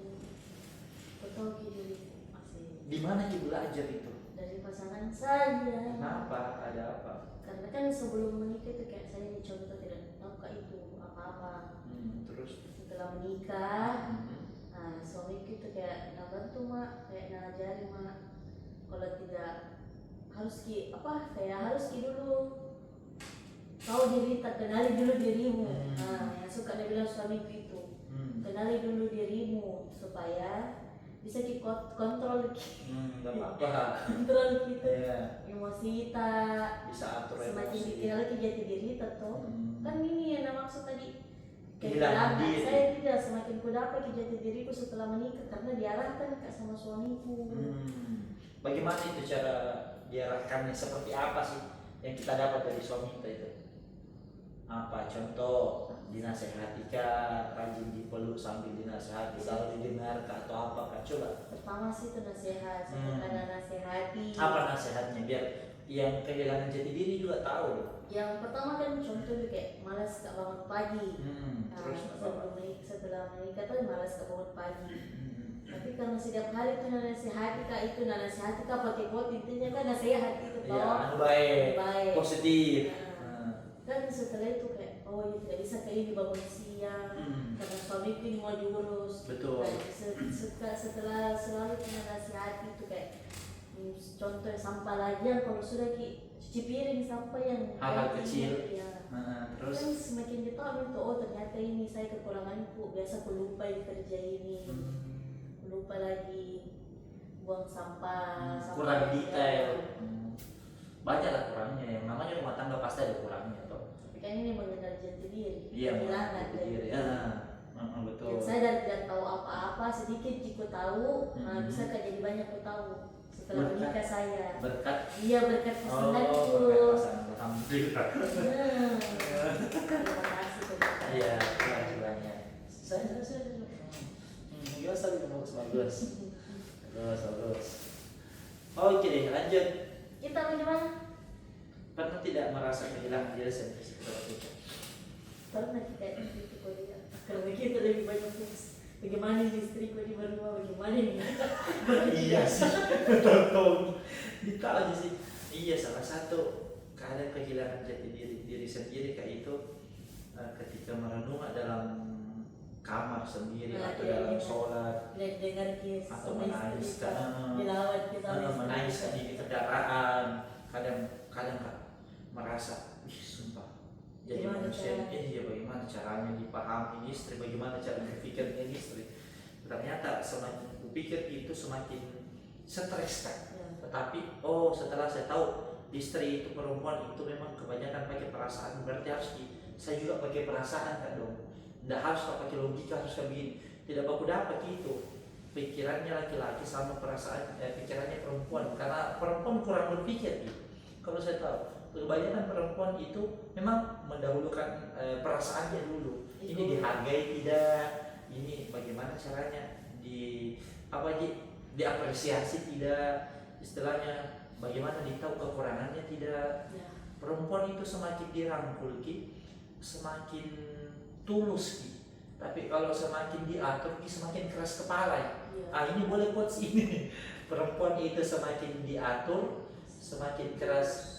tahu diri masih. Di mana ibu belajar itu? Dari pasangan saya. Kenapa? Ada apa? Karena kan sebelum menikah itu kayak saya dicontoh tidak tahu itu apa-apa. Terus? Setelah menikah, nah suami itu kayak bantu mak, kayak ngajari mak. Kalau tidak harus harus dulu tahu diri, tak kenali dulu dirimu. Nah, yang suka dia bilang suamiku itu, kenali dulu dirimu supaya bisa dikontrol kontrol gitu. Emosi kita Bisa atur semakin emosi. dikenal jati diri tentu kan ini yang maksud tadi Kehilangan diri. saya tidak semakin ku dapat jati diriku setelah menikah karena diarahkan sama suamiku. Bagaimana itu cara diarahkannya, seperti apa sih yang kita dapat dari suami kita itu? Apa contoh dinasehati kah, rajin dipeluk sambil dinasehati, kalau didengar kah atau apa kah, coba. Pertama sih itu nasihat, karena nasihati. Apa nasihatnya biar yang kehilangan jati diri juga tahu loh. Yang pertama kan contoh tuh kayak malas gak bangun pagi. Terus apa? Setelah menikah tuh malas gak bangun pagi. Tapi kalau setiap hari itu nasihati kak, itu nasihati kak poti-poti, intinya kan nasihat itu toh. Ya, anu baik, Baik. positif. Kan setelah itu kayak oh ya tidak bisa kayak ini bangun siang karena suamiku ini mau diurus. Betul. Setelah selalu kena nasihati itu kayak contoh sampah lagi yang kalau sudah cuci piring sampah yang hal-hal kecil. Ya. Terus Kan semakin kita tahu itu oh ternyata ini saya kekuranganku, biasa aku lupa di kerja ini, lupa lagi buang sampah, kurang detail. Banyak lah kurangnya, yang namanya rumah tangga pasti ada kurangnya toh. Tapi kan ini mengenal jati diri. Iya, kehilangan jati diri. Betul. Yang saya tidak tahu apa-apa, sedikit jika tahu, bisa kan jadi banyak aku tahu setelah menikah saya. Berkat. Iya, berkat pasanganku. Berkat pasangan. Alhamdulillah. Terima kasih kepada. Iya, terima kasih banyak. Saya. Biasa bagus. Oke deh, lanjut. Kita bagaimana? Pernah tidak merasa kehilangan diri sendiri setelah itu? Pernah kita itu kuliah. Kalau begitu lebih banyak tips. Bagaimana istriku di rumah, bagaimana ini? Iya sih, betul. Ditahu aja sih. Iya, salah satu keadaan kehilangan jati diri sendiri kayak itu ketika merenung dalam kamar sendiri atau dalam sholat dengar kisah atau menangis dilawat kita menangis di kendaraan, kadang merasa sumpah jadi manusia ini ya bagaimana caranya dipahami istri, bagaimana cara berpikirnya istri. Ternyata semakin kupikir itu semakin stres kan. Tetapi setelah saya tahu istri itu perempuan itu memang kebanyakan pakai perasaan, berarti harus saya juga pakai perasaan kan dong. Tidak harus pakai logika, harus kayak begini. Tidak aku dapat itu pikirannya laki-laki sama perasaan pikirannya perempuan, karena perempuan kurang berpikir gitu. Kalau saya tahu kebanyakan perempuan itu memang mendahulukan perasaannya dulu. Ini dihargai tidak, ini bagaimana caranya diapresiasi tidak, istilahnya bagaimana ditahu kekurangannya tidak. Perempuan itu semakin dirangkul semakin tulus tapi kalau semakin diatur semakin keras kepala ya. Ini boleh quotes ini. Perempuan itu semakin diatur semakin keras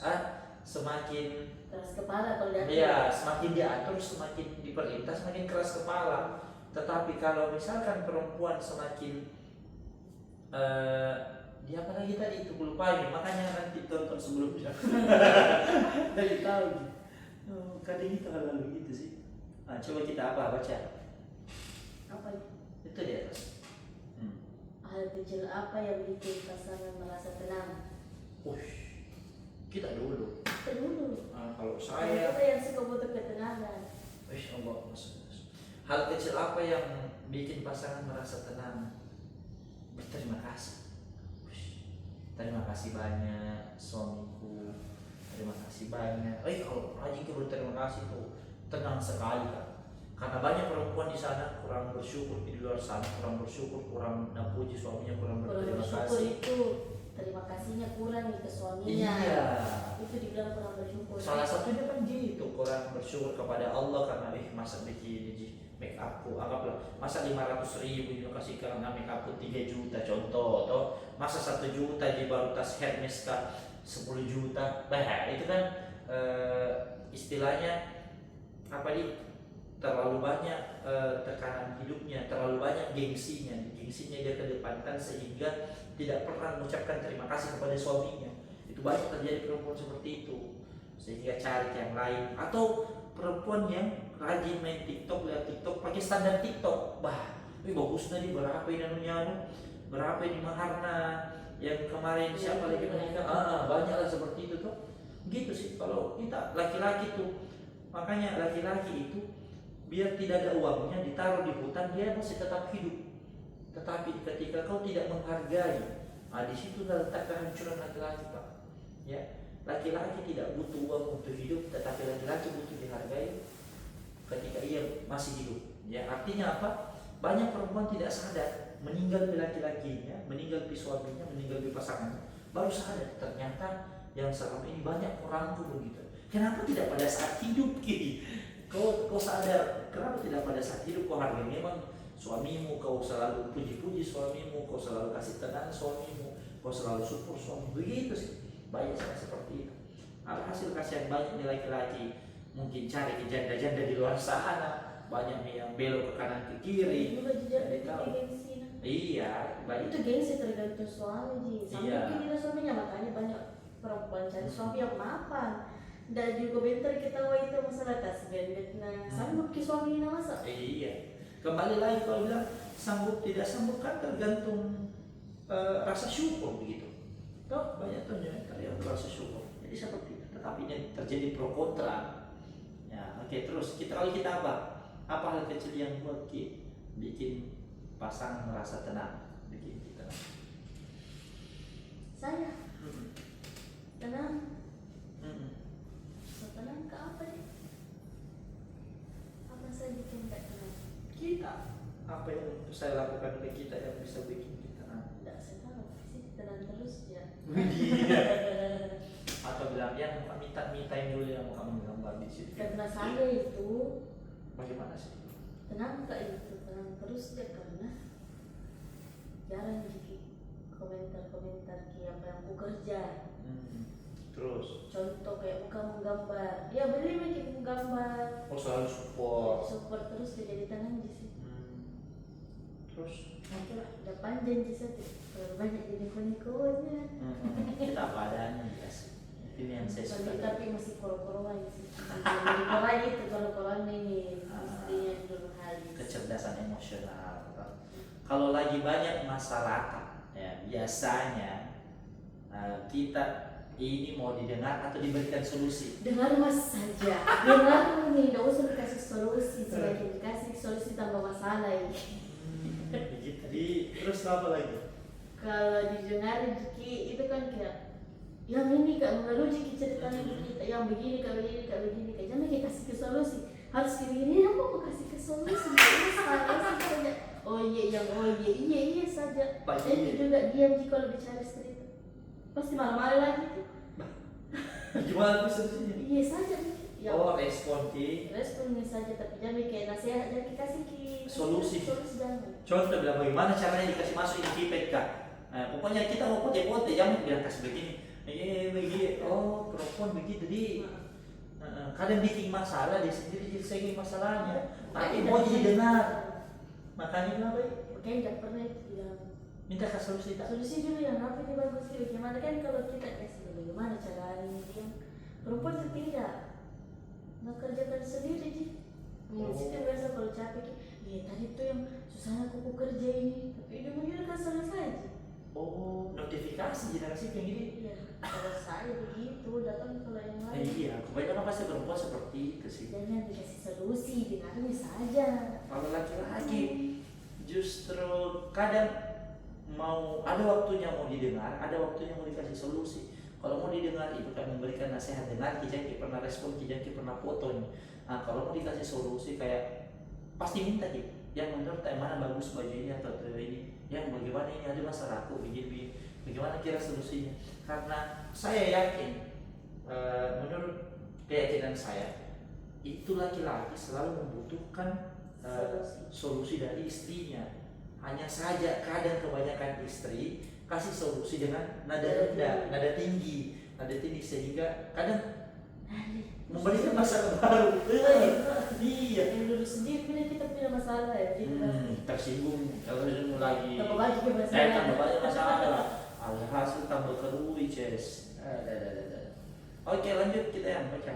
semakin keras kepala kalau diatur. Iya, semakin diatur semakin diperintah semakin keras kepala. Tetapi kalau misalkan perempuan semakin dia apa lagi tadi itu lupa ini, makanya nanti tonton sebelumnya. Dari tahu kadang itu hal begitu sih. Coba kita baca. Apa itu di atas. Hal kecil apa yang bikin pasangan merasa tenang? Kita dulu. Kalau saya apa yang suka butuh ketenangan? Allah. Hal kecil apa yang bikin pasangan merasa tenang? Berterima kasih. Terima kasih banyak suamiku. Terima kasih banyak. Kalau rajin berterima kasih tuh tenang sekali kan. Karena banyak perempuan di sana kurang bersyukur, di luar sana kurang bersyukur, kurang puji suaminya, kurang berterima kasih. Itu terima kasihnya kurang ke suaminya. Iya. Itu dibilang kurang bersyukur. Salah satunya kan gitu, kurang bersyukur kepada Allah karena masa biji make upku, anggaplah masa 500.000 dia kasihkan make upku 3 juta contoh, atau masa 1 juta dia baru tas Hermes kah 10 juta. Itu kan istilahnya terlalu banyak tekanan hidupnya, terlalu banyak gengsinya dia kedepankan sehingga tidak pernah mengucapkan terima kasih kepada suaminya. Itu banyak terjadi perempuan seperti itu, sehingga cari yang lain. Atau perempuan yang rajin main TikTok, lihat TikTok pakai standar TikTok, bagus tadi berapa ini berapa ini maharna yang kemarin siapa lagi menikah, banyaklah seperti itu tuh. Gitu sih kalau kita laki-laki tuh. Makanya laki-laki itu biar tidak ada uangnya ditaruh di hutan dia masih tetap hidup. Tetapi ketika kau tidak menghargai, di situ letak kehancuran laki-laki Pak. Ya, laki-laki tidak butuh uang untuk hidup, tetapi laki-laki butuh dihargai ketika ia masih hidup. Ya, artinya apa? Banyak perempuan tidak sadar meninggal laki-lakinya, meninggal suaminya, meninggal pasangannya, baru sadar ternyata yang selama ini banyak orang tuh begitu. Kenapa tidak pada saat hidup Ki? Kau sadar kenapa tidak pada saat hidup kau hargai memang suamimu, kau selalu puji-puji suamimu, kau selalu kasih tenang suamimu, kau selalu support suamimu, begitu sih. Banyak sangat seperti itu. Alhasil kasihan banyak nih laki-laki mungkin cari ke janda-janda di luar sana, banyak nih yang belok ke kanan ke kiri. Juga jujur Jadi itu tahu. gengsi. Iya, banyak. Itu gengsi tergantung suami Ji. Sampai Iya. mungkin tidak suaminya, makanya banyak perempuan cari suami yang mapan. Dan di komentar kita wah itu masalah tas bebek nah sanggup ke suami ini masa? Iya. Kembali lagi kalau bilang sanggup tidak sanggup kan tergantung rasa syukur begitu. Toh banyak tuh ya tergantung rasa syukur. Jadi seperti itu. Tetapi ini terjadi pro kontra. Ya, oke, terus kalau kita apa? Apa hal kecil yang buat bikin pasangan merasa tenang, bikin kita tenang? Saya tenang. Mm-mm. Tenang ke apa nih? Apa saya bikin gak tenang? Kita apa yang saya lakukan ke kita yang bisa bikin kita tenang? Tidak saya tahu sih tenang terus ya. Atau bilang ya minta dulu yang mau kamu gambar di situ. Karena saya itu Bagaimana sih? tenang gak itu tenang terus ya karena jarang jadi komentar-komentar kayak apa yang aku kerja. Terus? Contoh kayak muka menggambar, ya beli bikin gambar. Oh selalu support. Support terus dia jadi tenang di situ. Terus? Oke lah, udah panjang di situ. Kalau banyak jadi niko-nikonya. Kita apa adanya ya sih. Ini yang saya suka. Tapi masih koro-koroan sih. Koro lagi itu koro-koroan ini istrinya dulu halis. Kecerdasan emosional. Kalau lagi banyak masyarakat, ya biasanya kita ini mau didengar atau diberikan solusi. Dengar mas saja. Dengar nih, tidak usah dikasih solusi. Semakin dikasih solusi tambah masalah ini. Begitu. Terus apa lagi? Kalau didengar Jiki itu kan kayak yang ini kak mengeluh Jiki ceritanya kita yang begini kak begini kak jangan kita kasih ke solusi harus kayak gini aku mau kasih ke solusi saja oh iya saja dan juga diam Jiki kalau bicara cerita pasti marah-marah lagi tuh. Gimana tuh solusinya? Iya saja ya. Oh respon responnya saja tapi jangan kayak nasihat jangan dikasih solusi jangan. Contoh bilang bagaimana caranya dikasih masuk IPK. Pokoknya kita mau pote-pote jangan bilang kasih begini. Begini. Oh perempuan begitu di. Kadang bikin masalah dia sendiri jadi masalahnya. Tapi mau jadi dengar. Makanya kenapa? Makanya tidak pernah itu bilang. Minta ke solusi tak? Solusi dulu yang apa ini bagus sih. Bagaimana kan kalau kita kasih bagaimana cara ini dia perempuan itu tidak kerjakan sendiri sih. Situ biasa kalau capek tadi tuh yang susah aku kerja ini tapi ujung-ujungnya kan selesai aja. Oh notifikasi jadi kasih kayak gini. Iya kalau saya begitu datang kalau yang lain. Iya kebanyakan pasti perempuan seperti itu sih. Jangan dikasih solusi dengarnya saja. Kalau laki-laki justru kadang mau ada waktunya mau didengar, ada waktunya mau dikasih solusi. Kalau mau didengar itu kan memberikan nasihat dengar, kijang pernah respon, kijang pernah foto nih. Nah kalau mau dikasih solusi kayak pasti minta gitu. Yang menurut mana bagus baju ini atau ini, yang bagaimana ini ada masalah aku begini, bagaimana kira solusinya? Karena saya yakin, menurut keyakinan saya, itu laki-laki selalu membutuhkan solusi dari istrinya. Hanya saja kadang kebanyakan istri kasih solusi dengan nada rendah, nada tinggi sehingga kadang memberikan masalah baru. Iya. Yang dulu sendiri kita punya masalah ya. Tersinggung kalau lagi. Tambah banyak masalah. Alhasil tambah kerui Ces. Oke lanjut kita yang baca.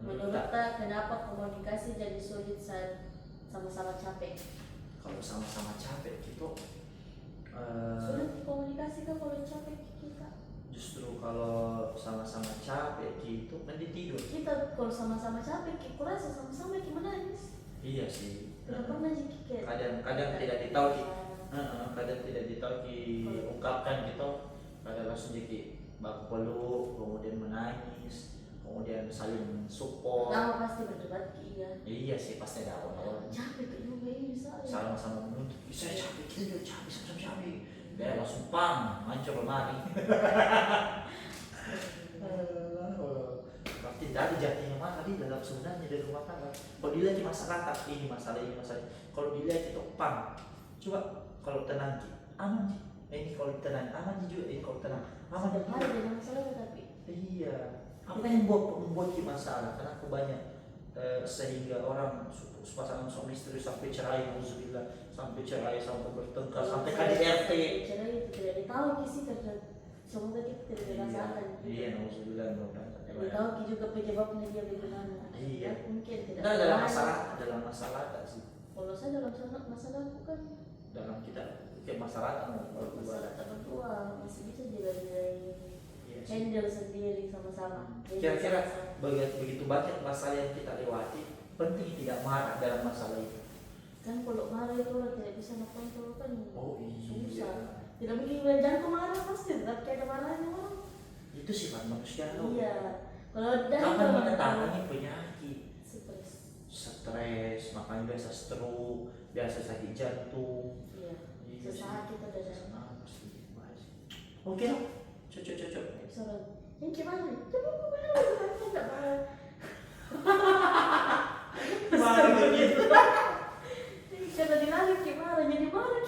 Menurut kenapa komunikasi jadi sulit saat sama-sama capek? Kalau sama-sama capek gitu sulit komunikasi kan kalau capek kita. Justru kalau sama-sama capek gitu mending tidur. Kita kalau sama-sama capek kita rasa sama-sama gimana nih? Iya sih. Tidak pernah jadi kadang tidak ditahu kadang tidak ditahu diungkapkan gitu kadang langsung jadi baku peluk, kemudian menangis, kemudian saling support. Pertama pasti berdebat iya. Iya sih pasti ada awal-awal. Capek tuh juga ini saya. Sama-sama menuntut. Saya capek, kita juga capek, sama-sama capek. Biar langsung pam, hancur lemari. Berarti dari jatinya mana di dalam sebenarnya dari rumah tangga. Kalau dilihat masyarakat ini masalah ini masalah. Kalau dilihat itu pam. Coba kalau tenang Ki, aman Ki. Ini kalau tenang aman Ki juga. Ini kalau tenang aman Setiap Ki. hari ada masalah tapi. Iya. Apa yang membuat Ki masalah? Kenapa banyak sehingga orang pasangan suami istri sampai cerai, alhamdulillah, sampai cerai, sampai bertengkar, sampai KDRT. Cerai itu tidak ditahu sih karena semoga kita tidak dirasakan. Iya, alhamdulillah, Tidak tahu juga penyebabnya dia bagaimana. Iya. Mungkin tidak. Nah, dalam masalah tak sih? Kalau saya dalam masalah aku kan Dalam kita kayak masyarakat masalah berdua masih bisa jaga diri, Iya sih. handle sendiri sama-sama. Jadi Kira-kira sama-sama. begitu banyak masalah yang kita lewati, penting tidak marah dalam masalah itu. Kan kalau marah itu orang tidak bisa kontrol kan. Oh iya. Susah. Tidak mungkin jangan kau marah pasti tetap kayak ada marahnya orang. Itu sifat manusia. Iya. Kalau dari Kapan menentangnya penyakit, stres. makanya biasa stroke, biasa sakit jantung. Iya. Iya sih. Sesaat kita ada. Oke, cocok. Soalnya, yang gimana? Coba aku marah, aku tidak marah. Marah begitu. Karena dilalik gimana? Jadi marah.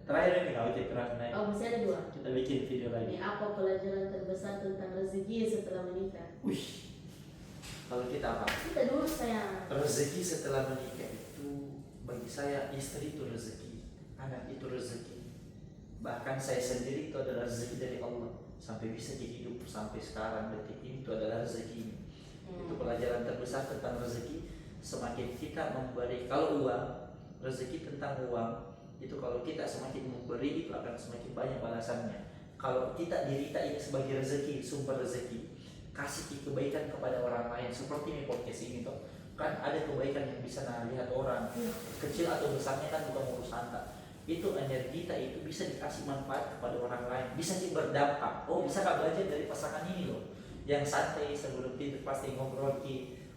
Terakhir ini kalau kita terakhir Oh masih ada 2. kita bikin video lagi. Ini apa pelajaran terbesar tentang rezeki setelah menikah? Wih, kalau kita apa? Kita dulu sayang. Rezeki setelah menikah itu bagi saya istri itu rezeki, anak itu rezeki. Bahkan saya sendiri itu adalah rezeki dari Allah. Sampai bisa hidup sampai sekarang detik ini itu adalah rezeki. Itu pelajaran terbesar tentang rezeki. Semakin kita memberi, kalau uang, rezeki tentang uang itu kalau kita semakin memberi itu akan semakin banyak balasannya. Kalau kita diri kita ini sebagai rezeki, sumber rezeki, kasih kebaikan kepada orang lain seperti ini podcast ini toh. Kan ada kebaikan yang bisa lihat orang kecil atau besarnya kan bukan urusan tak. Itu energi kita itu bisa dikasih manfaat kepada orang lain, bisa berdampak. Oh bisa gak belajar dari pasangan ini loh, yang santai sebelum tidur pasti ngobrol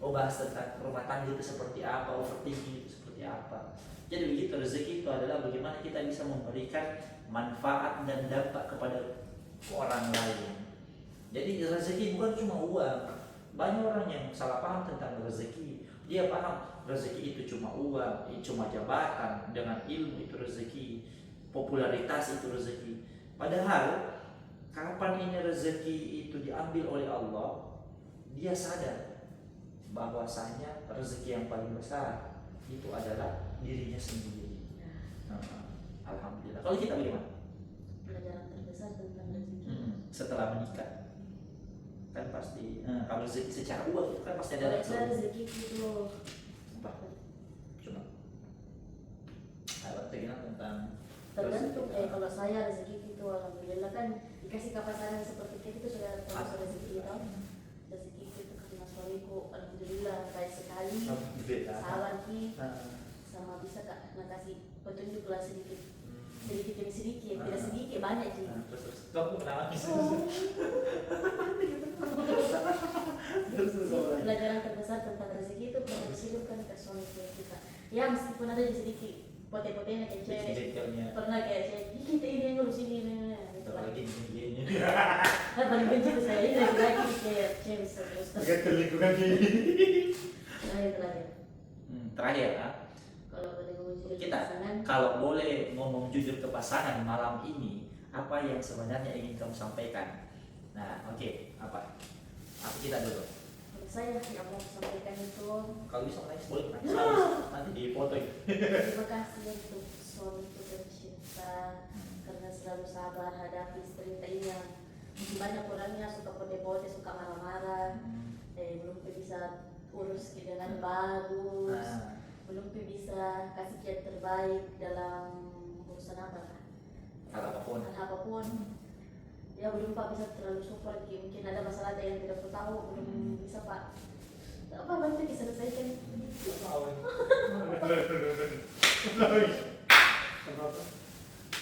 bahas tentang rumah tangga itu seperti apa, overthinking itu seperti apa. Jadi begitu rezeki itu adalah bagaimana kita bisa memberikan manfaat dan dampak kepada orang lain. Jadi rezeki bukan cuma uang. Banyak orang yang salah paham tentang rezeki. Dia paham rezeki itu cuma uang, cuma jabatan, dengan ilmu itu rezeki, popularitas itu rezeki. Padahal kapan ini rezeki itu diambil oleh Allah, dia sadar bahwasanya rezeki yang paling besar itu adalah dirinya sendiri. Alhamdulillah. Kalau kita bagaimana? Pelajaran terbesar tentang rezeki. Setelah menikah kan pasti kalau rezeki secara uang itu kan pasti ada. Kalau saya rezeki itu Apa? Coba. Apa tentang tergantung. rezeki? Kalau saya rezeki itu alhamdulillah kan dikasih ke pasangan seperti itu sudah termasuk rezeki tau. Rezeki itu karena suamiku alhamdulillah baik sekali, sabar ki, sama bisa kak ngasih petunjuk lah sedikit demi sedikit, tidak sedikit banyak sih. Terus kamu kenapa? Pelajaran terbesar tentang rezeki itu pernah disidupkan ke suami kita. Ya meskipun ada sedikit pote-potenya kayak cewek, pernah kayak cewek, kita ini yang ngurus ini, itu lah. Lagi ini. Paling benci itu saya ini lagi kayak cewek terus. Agak lingkungan ini. Nah itu lagi. Terakhir Kalau boleh ngomong jujur ke kita pasangan, kalau boleh ngomong jujur ke pasangan malam ini, apa yang sebenarnya ingin kamu sampaikan? Nah, oke, apa kita dulu? kalau saya yang mau sampaikan itu Kalau bisa nangis boleh nangis, nanti dipoto. terima kasih untuk suamiku tercinta karena selalu sabar hadapi istri ini yang mungkin banyak orangnya suka pote-pote, suka marah-marah, belum bisa urus dengan bagus, belum bisa kasih yang terbaik dalam urusan apa Hal apapun. ya belum pak bisa terlalu support, mungkin ada masalah yang tidak tahu, belum bisa pak apa bantu diselesaikan.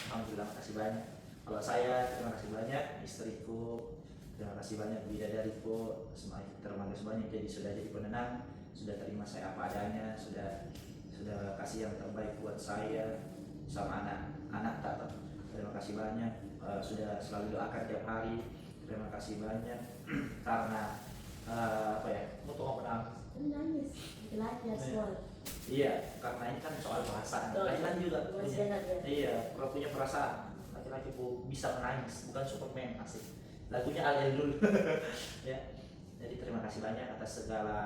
Alhamdulillah, makasih banyak. Kalau saya terima kasih banyak, istriku terima kasih banyak, bidadariku terima kasih banyak, jadi sudah jadi penenang, sudah terima saya apa adanya, sudah kasih yang terbaik buat saya sama anak tak. Terima kasih banyak, sudah selalu doakan tiap hari. Terima kasih banyak karena apa ya, untuk apa? Nangis, belajar soal. Iya, karena ini kan soal perasaan. Laki-laki juga punya, iya, kalau punya perasaan, laki-laki bisa menangis, bukan Superman asik. Lagunya Ariel dulu. Ya, jadi terima kasih banyak atas segala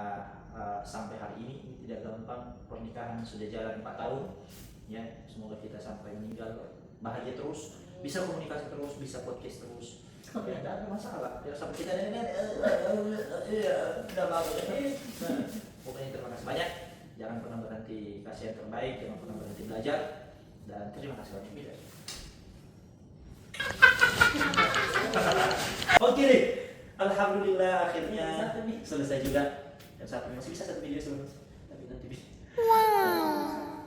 sampai hari ini tidak gampang, pernikahan sudah jalan 4 tahun. Ya, semoga kita sampai meninggal bahagia terus, bisa komunikasi terus, bisa podcast terus. Ya, tidak ada masalah. Ya, sampai kita nenek, tidak apa-apa. Pokoknya terima kasih banyak. Jangan pernah berhenti kasih yang terbaik, jangan pernah berhenti belajar, dan terima kasih banyak. Oke deh, alhamdulillah akhirnya selesai juga. Yang satu masih bisa 1 video sebelum, tapi nanti bisa.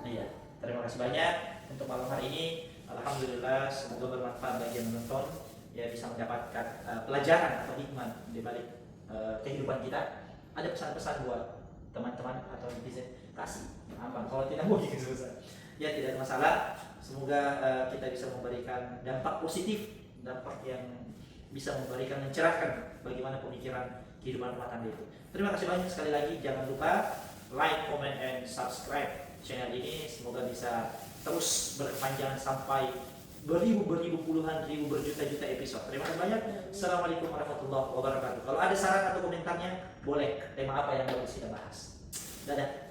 Iya, terima kasih banyak untuk malam hari ini. Alhamdulillah, semoga bermanfaat bagi yang menonton, ya bisa mendapatkan pelajaran atau hikmah di balik kehidupan kita. Ada pesan-pesan buat teman-teman atau netizen, kasih apa kalau tidak mau bikin susah. Ya tidak ada masalah. Semoga kita bisa memberikan dampak positif, dampak yang bisa memberikan, mencerahkan bagaimana pemikiran kehidupan rumah tangga itu. Terima kasih banyak sekali lagi. Jangan lupa like, comment, and subscribe channel ini. Semoga bisa terus berkepanjangan sampai beribu, puluhan ribu, berjuta-juta episode. Terima kasih banyak. Assalamualaikum warahmatullahi wabarakatuh. Kalau ada saran atau komentarnya, boleh tema apa yang bagus kita bahas. Dadah.